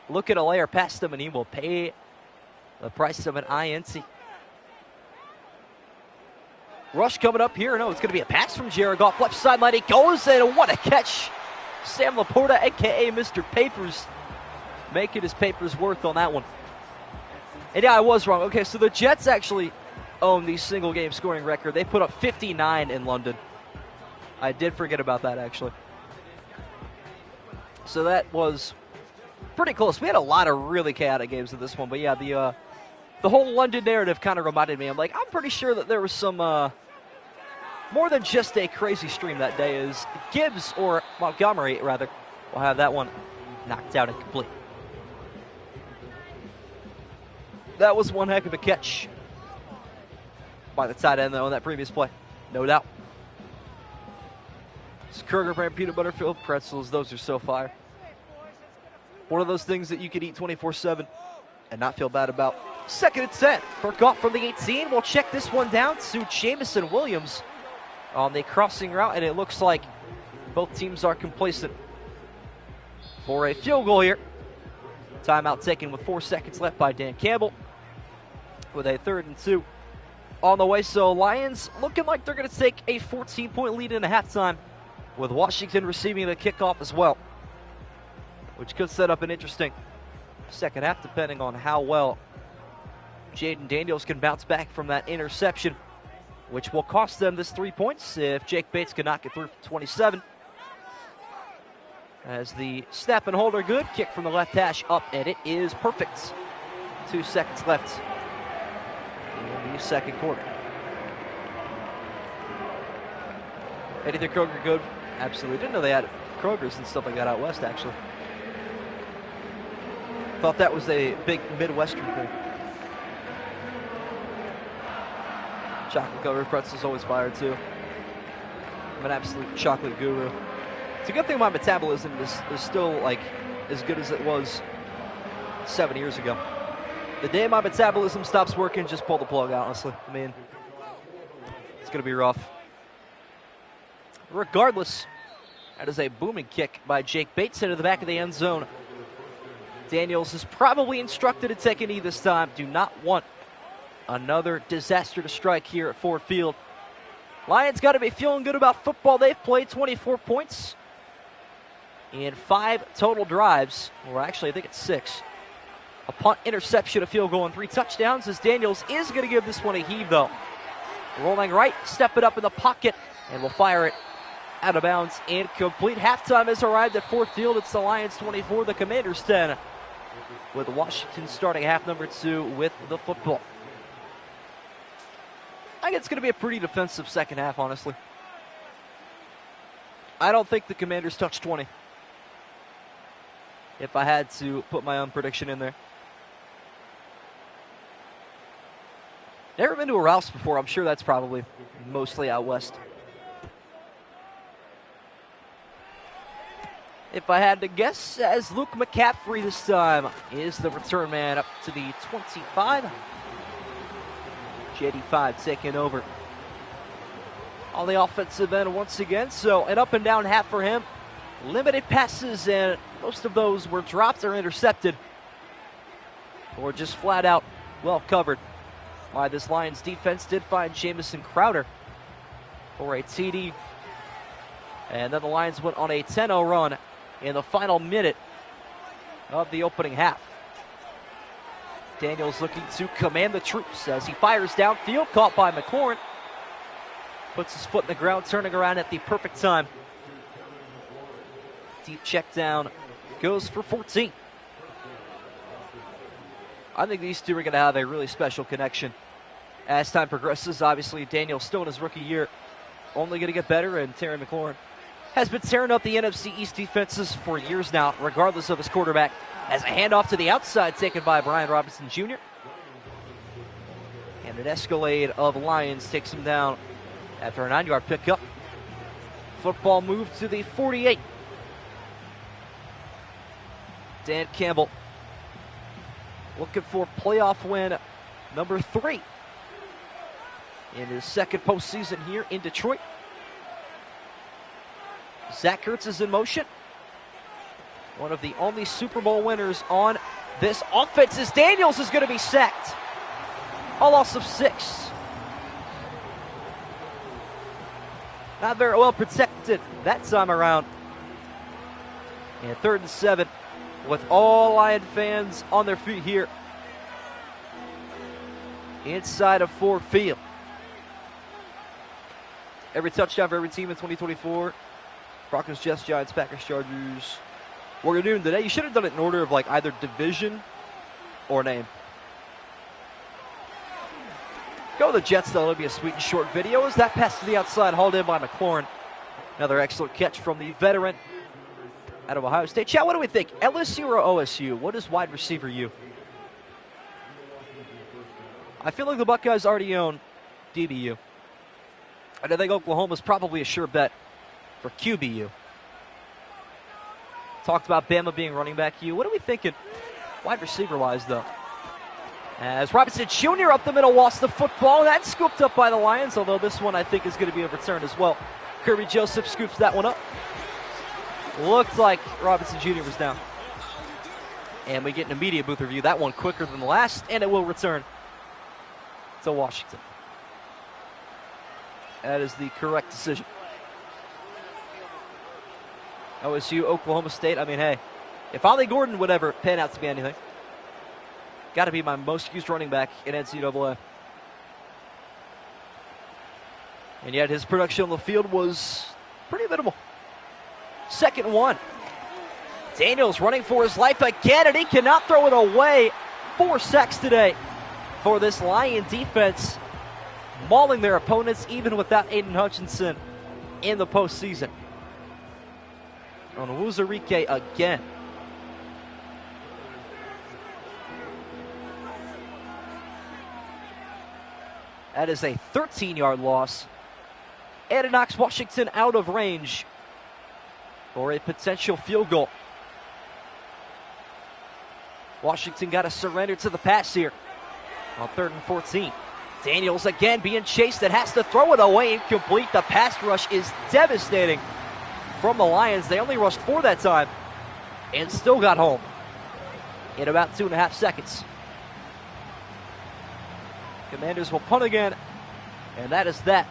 look at a layer past him, and he will pay the price of an INT. Rush coming up here. No, it's going to be a pass from Jared Goff. Left sideline, he goes, and what a catch. Sam Laporta, a.k.a. Mr. Papers, making his papers worth on that one. And yeah, I was wrong. Okay, so the Jets actually own the single-game scoring record. They put up 59 in London. I did forget about that, actually. So that was pretty close. We had a lot of really chaotic games in this one. But yeah, the whole London narrative kind of reminded me. I'm pretty sure that there was some more than just a crazy stream that day. Is Gibbs, or Montgomery, rather, will have that one knocked out and complete. That was one heck of a catch by the tight end, though, on that previous play. No doubt. It's Kroger brand peanut butter filled pretzels. Those are so fire. One of those things that you could eat 24/7 and not feel bad about. 2nd and 10. For Goff from the 18. We'll check this one down to Jamison Williams on the crossing route, and it looks like both teams are complacent for a field goal here. Timeout taken with 4 seconds left by Dan Campbell with a 3rd and 2 on the way. So Lions looking like they're going to take a 14-point lead in the halftime, with Washington receiving the kickoff as well, which could set up an interesting second half depending on how well Jaden Daniels can bounce back from that interception, which will cost them this 3 points if Jake Bates can knock it through for 27. As the snap and hold are good, kick from the left hash up, and it is perfect. 2 seconds left in the second quarter. Anything Kroger good? Absolutely. Didn't know they had Krogers and stuff like that out west, actually. Thought that was a big Midwestern thing. Chocolate covered pretzels always fire too. I'm an absolute chocolate guru. It's a good thing my metabolism is still like as good as it was 7 years ago. The day my metabolism stops working, just pull the plug, honestly. I mean, it's going to be rough. Regardless, that is a booming kick by Jake Bates into the back of the end zone. Daniels is probably instructed to take a knee this time. Do not want another disaster to strike here at Ford Field. Lions got to be feeling good about football. They've played 24 points in 5 total drives. Or actually, I think it's 6. A punt, interception, a field goal, and 3 touchdowns, as Daniels is going to give this one a heave, though. Rolling right, step it up in the pocket, and will fire it out of bounds and complete. Halftime has arrived at Ford Field. It's the Lions 24, the Commanders 10, with Washington starting half number 2 with the football. I think it's going to be a pretty defensive second half, honestly. I don't think the Commanders touch 20, if I had to put my own prediction in there. Never been to a Ralph's before. I'm sure that's probably mostly out west. If I had to guess, as Luke McCaffrey this time is the return man up to the 25. JD5 taking over on the offensive end once again. So an up and down half for him. Limited passes, and most of those were dropped or intercepted, or just flat out well covered by this Lions defense. Did find Jamison Crowder for a TD. And then the Lions went on a 10-0 run in the final minute of the opening half. Daniels looking to command the troops as he fires downfield, caught by McLaurin. Puts his foot in the ground, turning around at the perfect time. Deep check down, goes for 14. I think these two are going to have a really special connection as time progresses. Obviously, Daniel still in his rookie year, only going to get better, and Terry McLaurin has been tearing up the NFC East defenses for years now, regardless of his quarterback. As a handoff to the outside taken by Brian Robinson Jr. And an escalade of Lions takes him down after a 9-yard pickup. Football moved to the 48. Dan Campbell looking for playoff win number 3 in his second postseason here in Detroit. Zach Ertz is in motion. One of the only Super Bowl winners on this offense is Daniels is going to be sacked. A loss of 6. Not very well protected that time around. And 3rd and 7 with all Lion fans on their feet here inside of Ford Field. Every touchdown for every team in 2024. Broncos, Jets, Giants, Packers, Chargers. What we're doing today, you should have done it in order of like either division or name. Go the Jets, though. It'll be a sweet and short video as that pass to the outside, hauled in by McLaurin. Another excellent catch from the veteran out of Ohio State. Chad, what do we think? LSU or OSU? What is wide receiver U? I feel like the Buckeyes already own DBU. And I think Oklahoma's probably a sure bet for QBU. Talked about Bama being running back U. What are we thinking wide receiver-wise, though? As Robinson Jr. up the middle lost the football. That's scooped up by the Lions, although this one I think is going to be overturned as well. Kirby Joseph scoops that one up. Looked like Robinson Jr. was down. And we get an immediate booth review. That one quicker than the last, and it will return to Washington. That is the correct decision. OSU, Oklahoma State. I mean, hey, if Ollie Gordon would ever pan out to be anything, got to be my most used running back in NCAA. And yet his production on the field was pretty minimal. 2nd and 1. Daniels running for his life again, and he cannot throw it away. 4 sacks today for this Lion defense, mauling their opponents even without Aiden Hutchinson in the postseason. On Wuzarike again. That is a 13-yard loss. And it knocks Washington out of range for a potential field goal. Washington got to surrender to the pass here on 3rd and 14. Daniels again being chased and has to throw it away, incomplete. The pass rush is devastating from the Lions. They only rushed 4 that time and still got home in about 2.5 seconds. Commanders will punt again, and that is that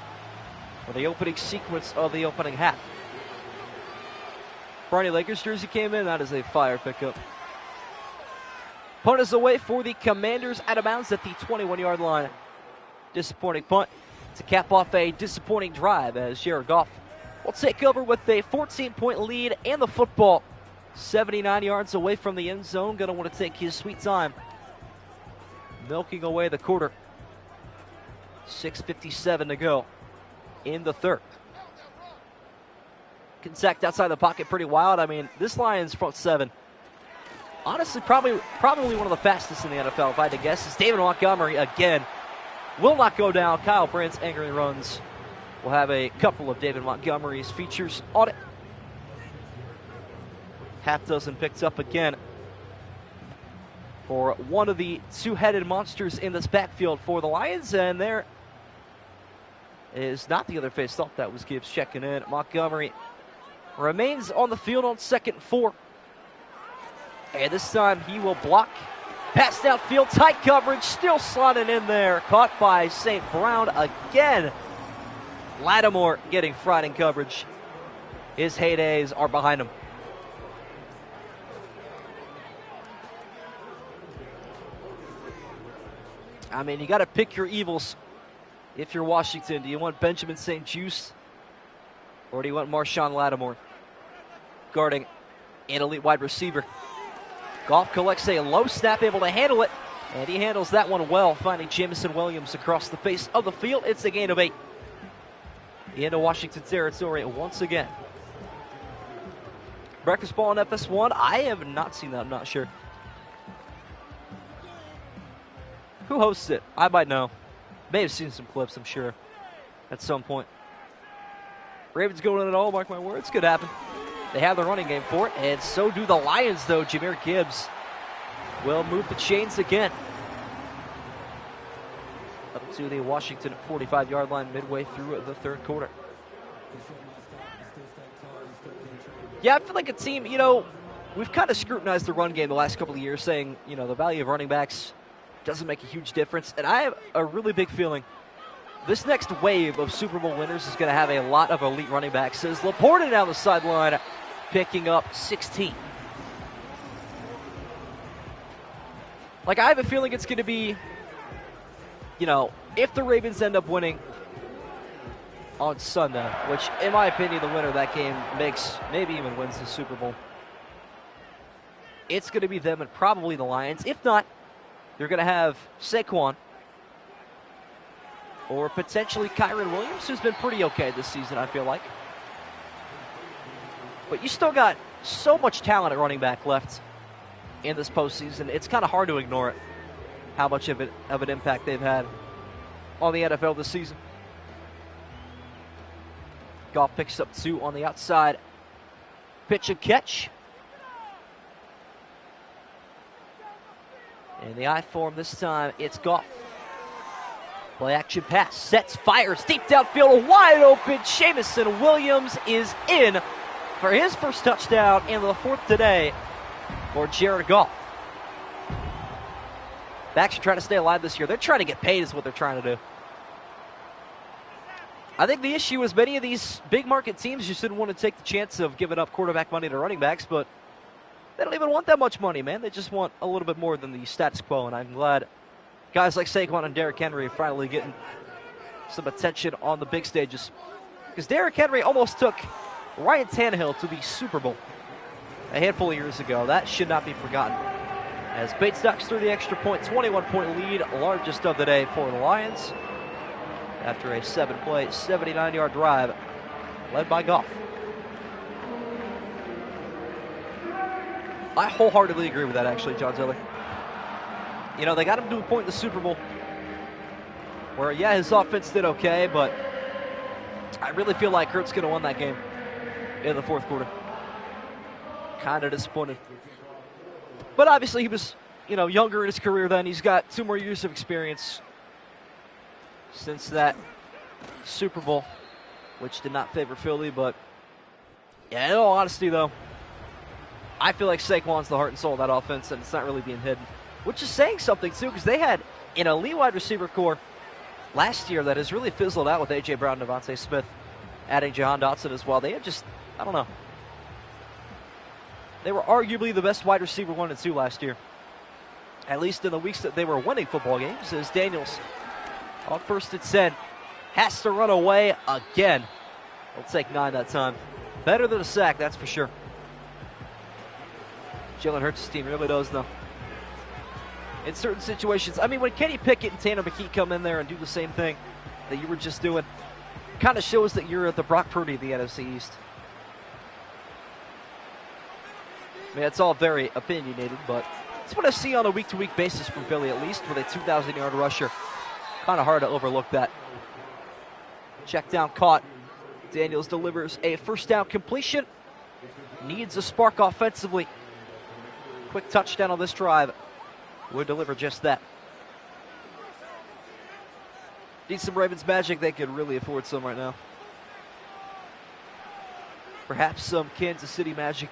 for the opening sequence of the opening half. Barney Lakers jersey came in. That is a fire pickup. Punt is away for the Commanders, out of bounds at the 21-yard line. Disappointing punt to cap off a disappointing drive as Jared Goff will take over with a 14-point lead and the football 79 yards away from the end zone. Going to want to take his sweet time milking away the quarter. 6:57 to go in the 3rd. Sacked outside the pocket pretty wild. I mean, this Lions front 7, honestly, probably one of the fastest in the NFL, if I had to guess. Is David Montgomery again. Will not go down. Kyle Brandt's angry runs will have a couple of David Montgomery's features on it. Half dozen picked up again for one of the two-headed monsters in this backfield for the Lions, and there is not the other face. Thought that was Gibbs checking in. Montgomery remains on the field on 2nd and 4. And this time he will block. Pass downfield, tight coverage, still slotted in there. Caught by St. Brown again. Lattimore getting fried in coverage. His heydays are behind him. I mean, you got to pick your evils if you're Washington. Do you want Benjamin St-Juste, or do you want Marshawn Lattimore guarding an elite wide receiver? Goff collects a low snap, able to handle it, and he handles that one well, finding Jameson Williams across the face of the field. It's a gain of 8 into Washington territory once again. Breakfast ball on FS1. I have not seen that. I'm not sure. Who hosts it? I might know. May have seen some clips, I'm sure, at some point. Ravens going in it all, mark my words. Could happen. They have the running game for it, and so do the Lions, though. Jahmyr Gibbs will move the chains again. Up to the Washington 45-yard line midway through the third quarter. Yeah, I feel like a team, we've kind of scrutinized the run game the last couple of years, saying, the value of running backs doesn't make a huge difference. And I have a really big feeling this next wave of Super Bowl winners is going to have a lot of elite running backs. Says Laporta down the sideline, picking up 16. I have a feeling it's going to be, if the Ravens end up winning on Sunday, which, in my opinion, the winner of that game maybe even wins the Super Bowl. It's going to be them and probably the Lions. If not, you're going to have Saquon or potentially Kyren Williams, who's been pretty okay this season, I feel like. But you still got so much talent at running back left in this postseason. It's kind of hard to ignore it, how much of an impact they've had on the NFL this season. Goff picks up 2 on the outside. Pitch and catch. In the I form this time, it's Goff. Play action pass, sets, fires, deep downfield, wide open. Jameson Williams is in for his first touchdown and the 4th today for Jared Goff. Backs are trying to stay alive this year. They're trying to get paid is what they're trying to do. I think the issue is many of these big market teams just didn't want to take the chance of giving up quarterback money to running backs, but they don't even want that much money, man. They just want a little bit more than the status quo, and I'm glad guys like Saquon and Derrick Henry are finally getting some attention on the big stages. Because Derrick Henry almost took Ryan Tannehill to the Super Bowl a handful of years ago. That should not be forgotten. As Bates ducks through the extra point, 21-point lead, largest of the day for the Lions, after a 7-play, 79-yard drive led by Goff. I wholeheartedly agree with that, actually, John Ziller. They got him to a point in the Super Bowl where, his offense did okay, but I really feel like Hurts going to win that game in the 4th quarter. Kind of disappointed. But obviously he was, younger in his career then. He's got 2 more years of experience since that Super Bowl, which did not favor Philly. But, in all honesty, though, I feel like Saquon's the heart and soul of that offense, and it's not really being hidden. Which is saying something, too, because they had an elite wide receiver core last year that has really fizzled out with A.J. Brown and Devontae Smith, adding Jahan Dotson as well. They had just, I don't know. They were arguably the best wide receiver 1 and 2 last year, at least in the weeks that they were winning football games, as Daniels on 1st and 10 has to run away again. He'll take 9 that time. Better than a sack, that's for sure. Jalen Hurts' team really does, though. In certain situations, I mean, when Kenny Pickett and Tanner McKee come in there and do the same thing that you were just doing, kind of shows that you're the Brock Purdy of the NFC East. I mean, it's all very opinionated, but it's what I see on a week-to-week basis from Philly, at least, with a 2,000-yard rusher. Kind of hard to overlook that. Check down caught. Daniels delivers a first down completion. Needs a spark offensively. Quick touchdown on this drive would deliver just that. Need some Ravens magic. They could really afford some right now. Perhaps some Kansas City magic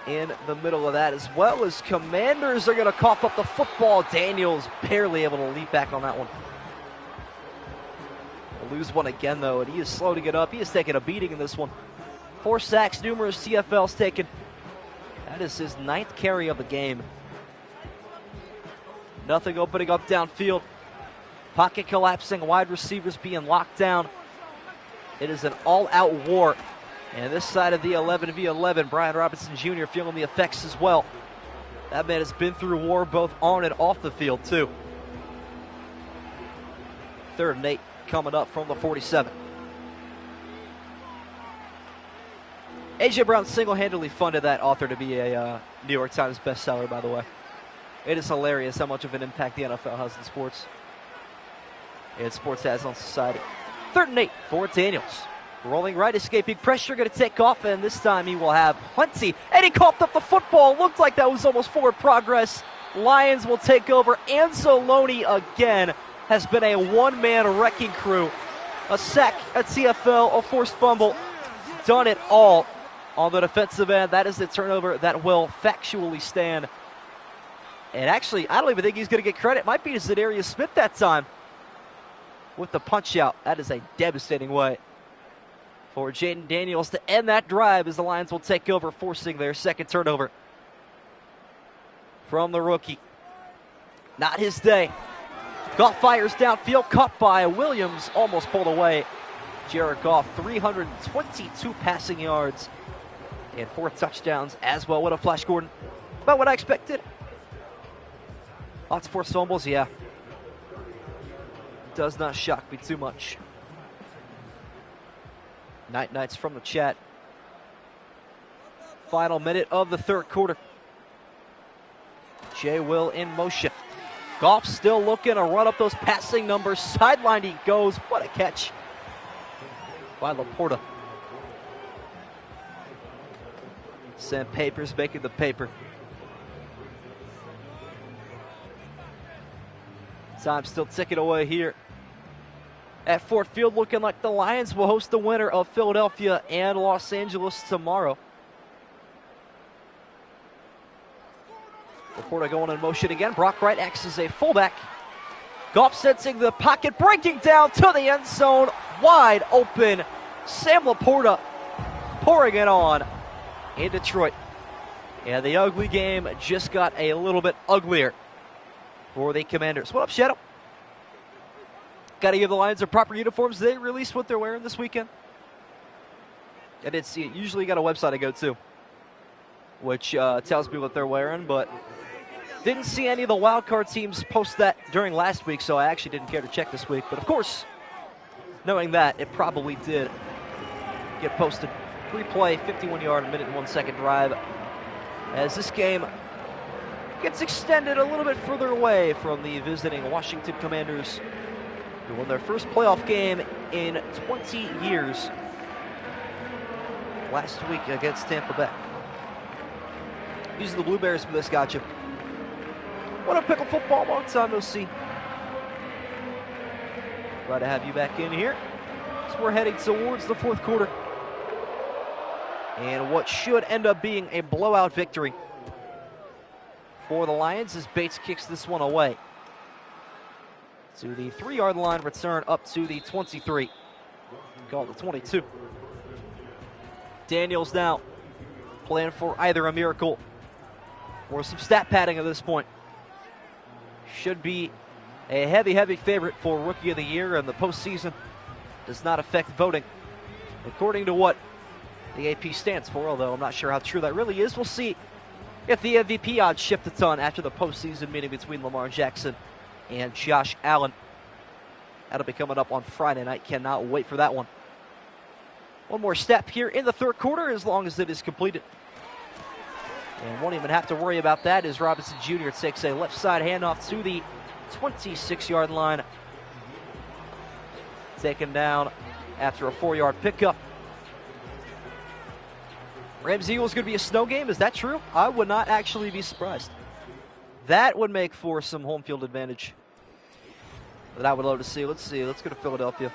in the middle of that, as well as Commanders are going to cough up the football. Daniels barely able to leap back on that one. We'll lose one again, though, and he is slow to get up. He is taking a beating in this one. 4 sacks, numerous TFLs taken. That is his 9th carry of the game. Nothing opening up downfield. Pocket collapsing, wide receivers being locked down. It is an all-out war. And this side of the 11v11, Brian Robinson Jr. feeling the effects as well. That man has been through war both on and off the field, too. 3rd and 8 coming up from the 47. A.J. Brown single-handedly funded that author to be a New York Times bestseller, by the way. It is hilarious how much of an impact the NFL has in sports. And sports has on society. 3rd and 8 for Daniels. Rolling right, escaping pressure, going to take off, and this time he will have plenty. And he coughed up the football. Looked like that was almost forward progress. Lions will take over. Anzalone again has been a one-man wrecking crew. A sack, a TFL, a forced fumble. Done it all on the defensive end. That is the turnover that will factually stand. And actually, I don't even think he's going to get credit. Might be to Zadarius Smith that time with the punch out. That is a devastating way for Jaden Daniels to end that drive as the Lions will take over, forcing their second turnover from the rookie. Not his day. Goff fires downfield, caught by Williams, almost pulled away. Jared Goff, 322 passing yards and 4 touchdowns as well. What a Flash Gordon. About what I expected. Lots of forced fumbles, yeah. Does not shock me too much. Nights from the chat. Final minute of the 3rd quarter. Jay Will in motion. Goff still looking to run up those passing numbers. Sideline he goes. What a catch by Laporta. Sam Papers making the paper. Time still ticking away here at Ford Field, looking like the Lions will host the winner of Philadelphia and Los Angeles tomorrow. Laporta going in motion again. Brock Wright acts as a fullback. Goff sensing the pocket, breaking down to the end zone. Wide open. Sam Laporta pouring it on in Detroit. And the ugly game just got a little bit uglier for the Commanders. What up, Shadow? Got to give the Lions their proper uniforms. They release what they're wearing this weekend. I did see it. Usually you got a website to go to, which tells me what they're wearing, but didn't see any of the wild card teams post that during last week, so I actually didn't care to check this week. But of course, knowing that, it probably did get posted. 3-play, 51-yard, minute and 1 second drive, as this game gets extended a little bit further away from the visiting Washington Commanders, who won their first playoff game in 20 years last week against Tampa Bay. These are the Blue Bears for this, gotcha. What a pickle football, long time no see. Glad to have you back in here. So we're heading towards the 4th quarter. And what should end up being a blowout victory for the Lions as Bates kicks this one away to the 3-yard line, return up to the 23. Call it the 22. Daniels now playing for either a miracle or some stat padding at this point. Should be a heavy favorite for Rookie of the Year, and the postseason does not affect voting, according to what the AP stands for, although I'm not sure how true that really is. We'll see if the MVP odds shift a ton after the postseason meeting between Lamar Jackson and Josh Allen. That'll be coming up on Friday night. Cannot wait for that one. One more step here in the 3rd quarter as long as it is completed. And won't even have to worry about that as Robinson Jr. takes a left side handoff to the 26-yard line. Taken down after a 4-yard pickup. Rams-Eagles going to be a snow game. Is that true? I would not actually be surprised. That would make for some home field advantage that I would love to see. Let's see. Let's go to Philadelphia.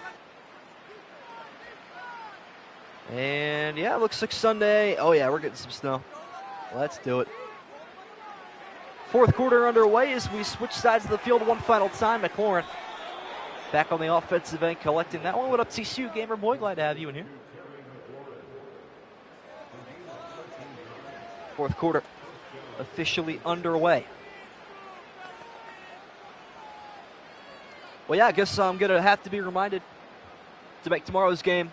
And yeah, it looks like Sunday. Oh yeah, we're getting some snow. Let's do it. 4th quarter underway as we switch sides of the field one final time. McLaurin back on the offensive end collecting that one. What up, TCU Gamer Boy? Glad to have you in here. 4th quarter officially underway. Well, yeah, I guess I'm going to have to be reminded to make tomorrow's game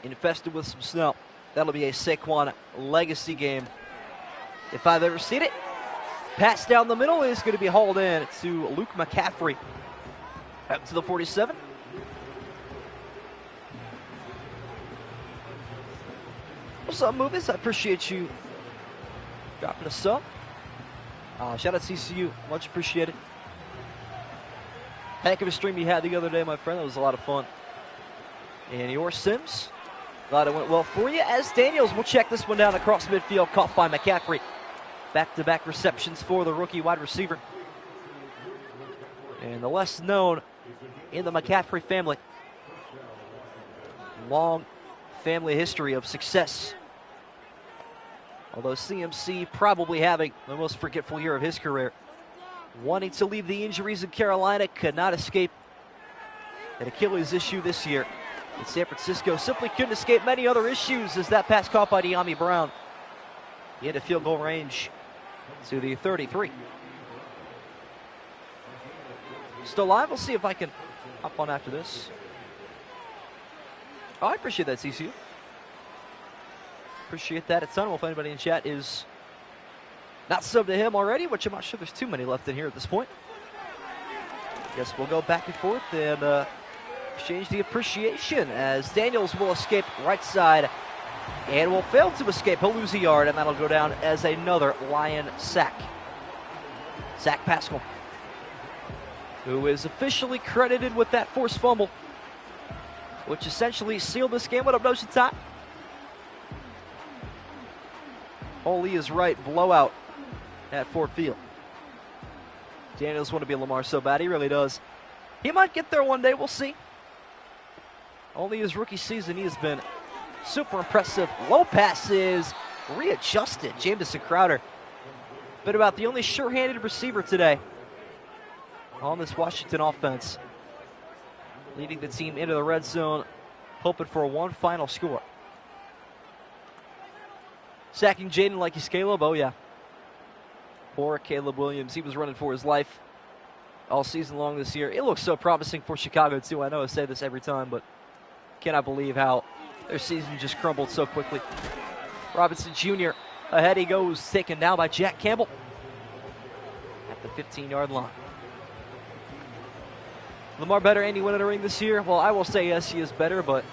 infested with some snow. That'll be a Saquon legacy game if I've ever seen it. Pass down the middle is going to be hauled in to Luke McCaffrey. Out to the 47. What's up, Movies? I appreciate you dropping a sub. Shout out CCU. Much appreciated. Heck of a stream you had the other day, my friend. That was a lot of fun. And your Sims. Glad it went well for you. As Daniels will check this one down across midfield, caught by McCaffrey. Back-to-back receptions for the rookie wide receiver. And the less known in the McCaffrey family. Long family history of success. Although CMC probably having the most forgetful year of his career. Wanting to leave the injuries in Carolina, could not escape an Achilles issue this year. In San Francisco, simply couldn't escape many other issues as that pass caught by De'Ami Brown. He had a field goal range to the 33. Still live. We'll see if I can hop on after this. Oh, I appreciate that, CCU. Appreciate that a ton. Well, if anybody in chat is not subbed to him already, which I'm not sure there's too many left in here at this point. Guess we'll go back and forth and exchange the appreciation as Daniels will escape right side and will fail to escape. He'll lose a yard, and that'll go down as another Lion sack. Zach Pascal, who is officially credited with that forced fumble, which essentially sealed this game. What up, Notion Time? Holy is right, blowout at Ford Field. Daniels want to be Lamar so bad, he really does. He might get there one day, we'll see. Only his rookie season, he has been super impressive. Low passes, readjusted. Jamison Crowder, been about the only sure-handed receiver today on this Washington offense. Leading the team into the red zone, hoping for one final score. Sacking Jaden like he's Caleb, oh yeah. Poor Caleb Williams, he was running for his life all season long this year. It looks so promising for Chicago too. I know I say this every time, but cannot believe how their season just crumbled so quickly. Robinson Jr. ahead he goes, taken down by Jack Campbell at the 15-yard line. Lamar better any win in a ring this year? Well, I will say yes, he is better, but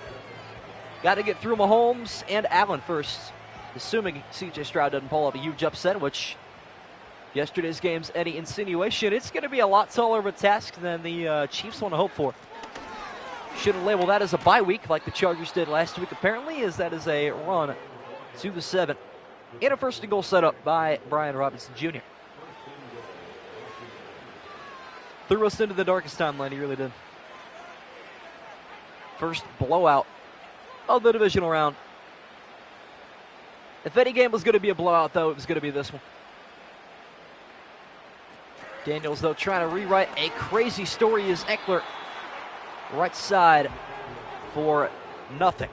got to get through Mahomes and Allen first. Assuming CJ Stroud doesn't pull up a huge upset, which yesterday's game's any insinuation, it's going to be a lot taller of a task than the Chiefs want to hope for. Shouldn't label that as a bye week like the Chargers did last week, apparently, as that is a run to the 7. And a first and goal set up by Brian Robinson Jr. Threw us into the darkest timeline, he really did. First blowout of the divisional round. If any game was going to be a blowout, though, it was going to be this one. Daniels, though, trying to rewrite a crazy story is Eckler. Right side for nothing.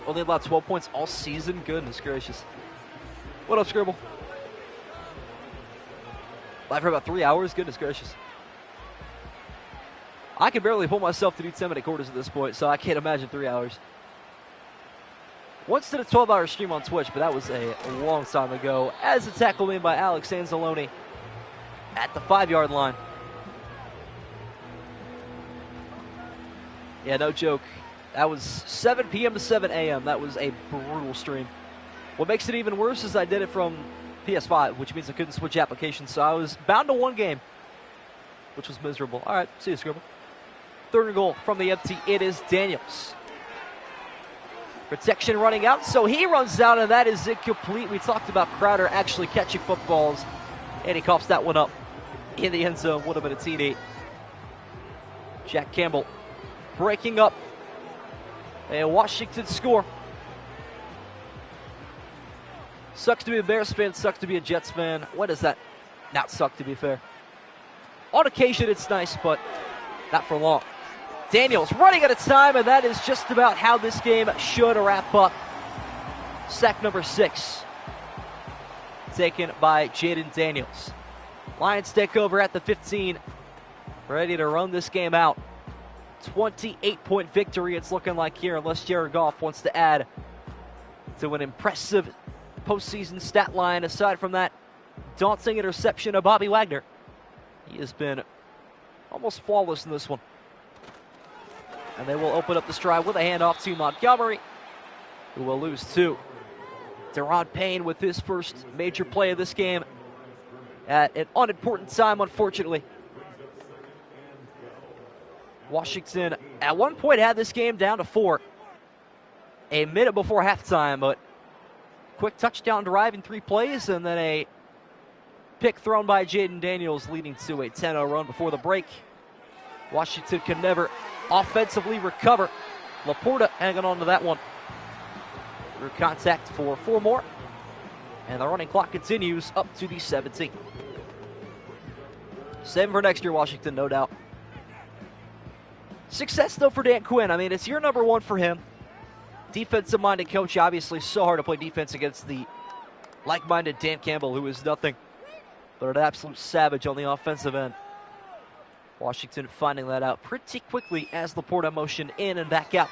Only allowed 12 points all season. Goodness gracious. What up, Scribble? Live for about 3 hours. Goodness gracious. I can barely pull myself to do 10-minute quarters at this point, so I can't imagine 3 hours. Once did a 12-hour stream on Twitch, but that was a long time ago. As a tackle made by Alex Anzalone at the 5-yard line. Yeah, no joke. That was 7 p.m. to 7 a.m. That was a brutal stream. What makes it even worse is I did it from PS5, which means I couldn't switch applications, so I was bound to one game, which was miserable. All right, see you, Scribble. Third and goal from the empty. It is Daniels. Protection running out, so he runs out, and that is incomplete. We talked about Crowder actually catching footballs, and he coughs that one up in the end zone. Would have been a TD. Jack Campbell breaking up, and Washington score. Sucks to be a Bears fan, sucks to be a Jets fan. What does that not suck, to be fair? On occasion, it's nice, but not for long. Daniels running out of time, and that is just about how this game should wrap up. Sack number 6, taken by Jaden Daniels. Lions take over at the 15. ready to run this game out. 28-point victory it's looking like here, unless Jared Goff wants to add to an impressive postseason stat line. Aside from that daunting interception of Bobby Wagner, he has been almost flawless in this one. And they will open up the stride with a handoff to Montgomery, who will lose two. Deron Payne with his first major play of this game at an unimportant time, unfortunately. Washington at one point had this game down to 4. A minute before halftime, but quick touchdown drive in 3 plays, and then a pick thrown by Jaden Daniels leading to a 10-0 run before the break. Washington can never offensively recover. Laporta hanging on to that one. Through contact for 4 more. And the running clock continues up to the 17. 7 for next year, Washington, no doubt. Success, though, for Dan Quinn. I mean, it's year number 1 for him. Defensive-minded coach, obviously so hard to play defense against the like-minded Dan Campbell, who is nothing but an absolute savage on the offensive end. Washington finding that out pretty quickly as Laporta motion in and back out.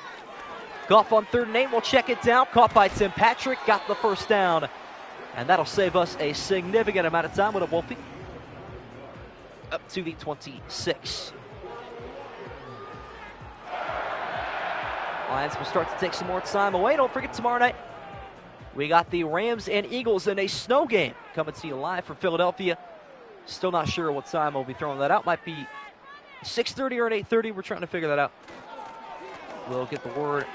Goff on 3rd and 8 will check it down. Caught by Tim Patrick. Got the first down. And that'll save us a significant amount of time with a Wolfie. Up to the 26. Lions will start to take some more time away. Don't forget, tomorrow night we got the Rams and Eagles in a snow game coming to you live from Philadelphia. Still not sure what time we'll be throwing that out. Might be 6:30 or an 8:30. We're trying to figure that out. We'll get the word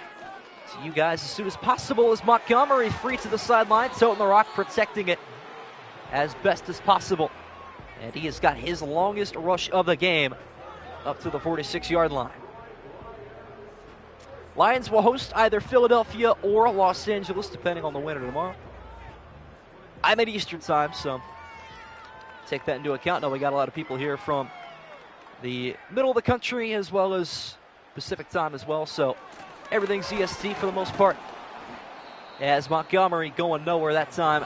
to you guys as soon as possible. As Montgomery free to the sideline, toting the rock, protecting it as best as possible. And he has got his longest rush of the game up to the 46-yard line. Lions will host either Philadelphia or Los Angeles, depending on the winner tomorrow. I'm at Eastern time, so take that into account. Now we got a lot of people here from the middle of the country as well as Pacific time as well, so everything's EST for the most part. As Montgomery going nowhere that time,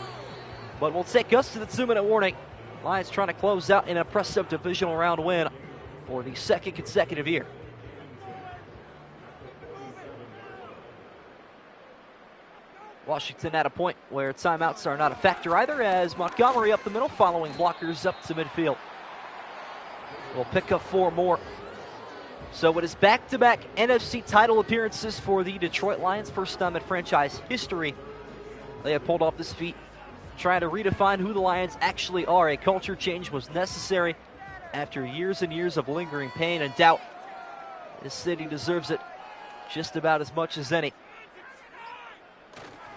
but we'll take us to the 2-minute warning. Lions trying to close out an impressive divisional round win for the 2nd consecutive year. Washington at a point where timeouts are not a factor either, as Montgomery up the middle, following blockers up to midfield. We'll pick up 4 more. So it is back-to-back NFC title appearances for the Detroit Lions, first time in franchise history. They have pulled off this feat, trying to redefine who the Lions actually are. A culture change was necessary after years and years of lingering pain and doubt. This city deserves it just about as much as any.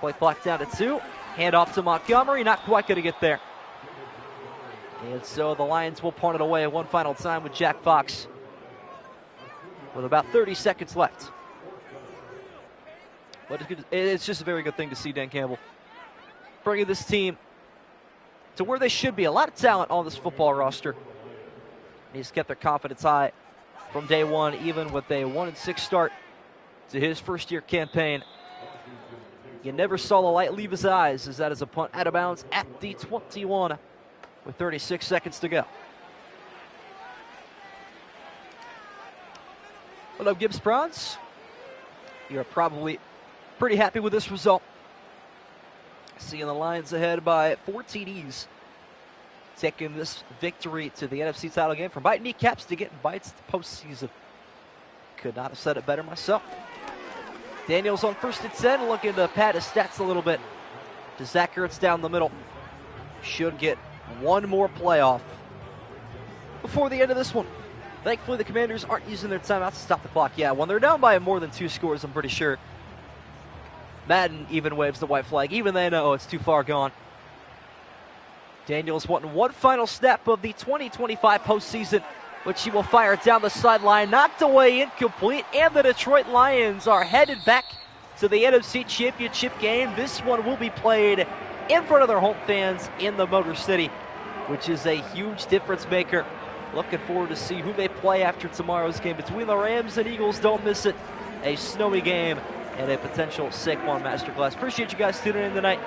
Play clock down to 2. Hand off to Montgomery. Not quite going to get there. And so the Lions will punt it away one final time with Jack Fox with about 30 seconds left. But it's just a very good thing to see Dan Campbell bringing this team to where they should be. A lot of talent on this football roster. He's kept their confidence high from day one, even with a 1-6 start to his first-year campaign. You never saw the light leave his eyes, as that is a punt out of bounds at the 21 with 36 seconds to go. Hello, Gibbs Browns. You're probably pretty happy with this result. Seeing the Lions ahead by 4 TDs. Taking this victory to the NFC title game from biting kneecaps to getting bites to postseason. Could not have said it better myself. Daniels on 1st and 10, looking to pad his stats a little bit. To Zach Ertz down the middle. Should get one more playoff before the end of this one. Thankfully, the Commanders aren't using their timeout to stop the clock. Yeah, when they're down by more than 2 scores, I'm pretty sure Madden even waves the white flag. Even they know it's too far gone. Daniels wanting one final snap of the 2025 postseason, which he will fire down the sideline, knocked away, incomplete, and the Detroit Lions are headed back to the NFC Championship game. This one will be played in front of their home fans in the Motor City, which is a huge difference maker. Looking forward to see who they play after tomorrow's game between the Rams and Eagles. Don't miss it. A snowy game and a potential Saquon masterclass. Appreciate you guys tuning in tonight.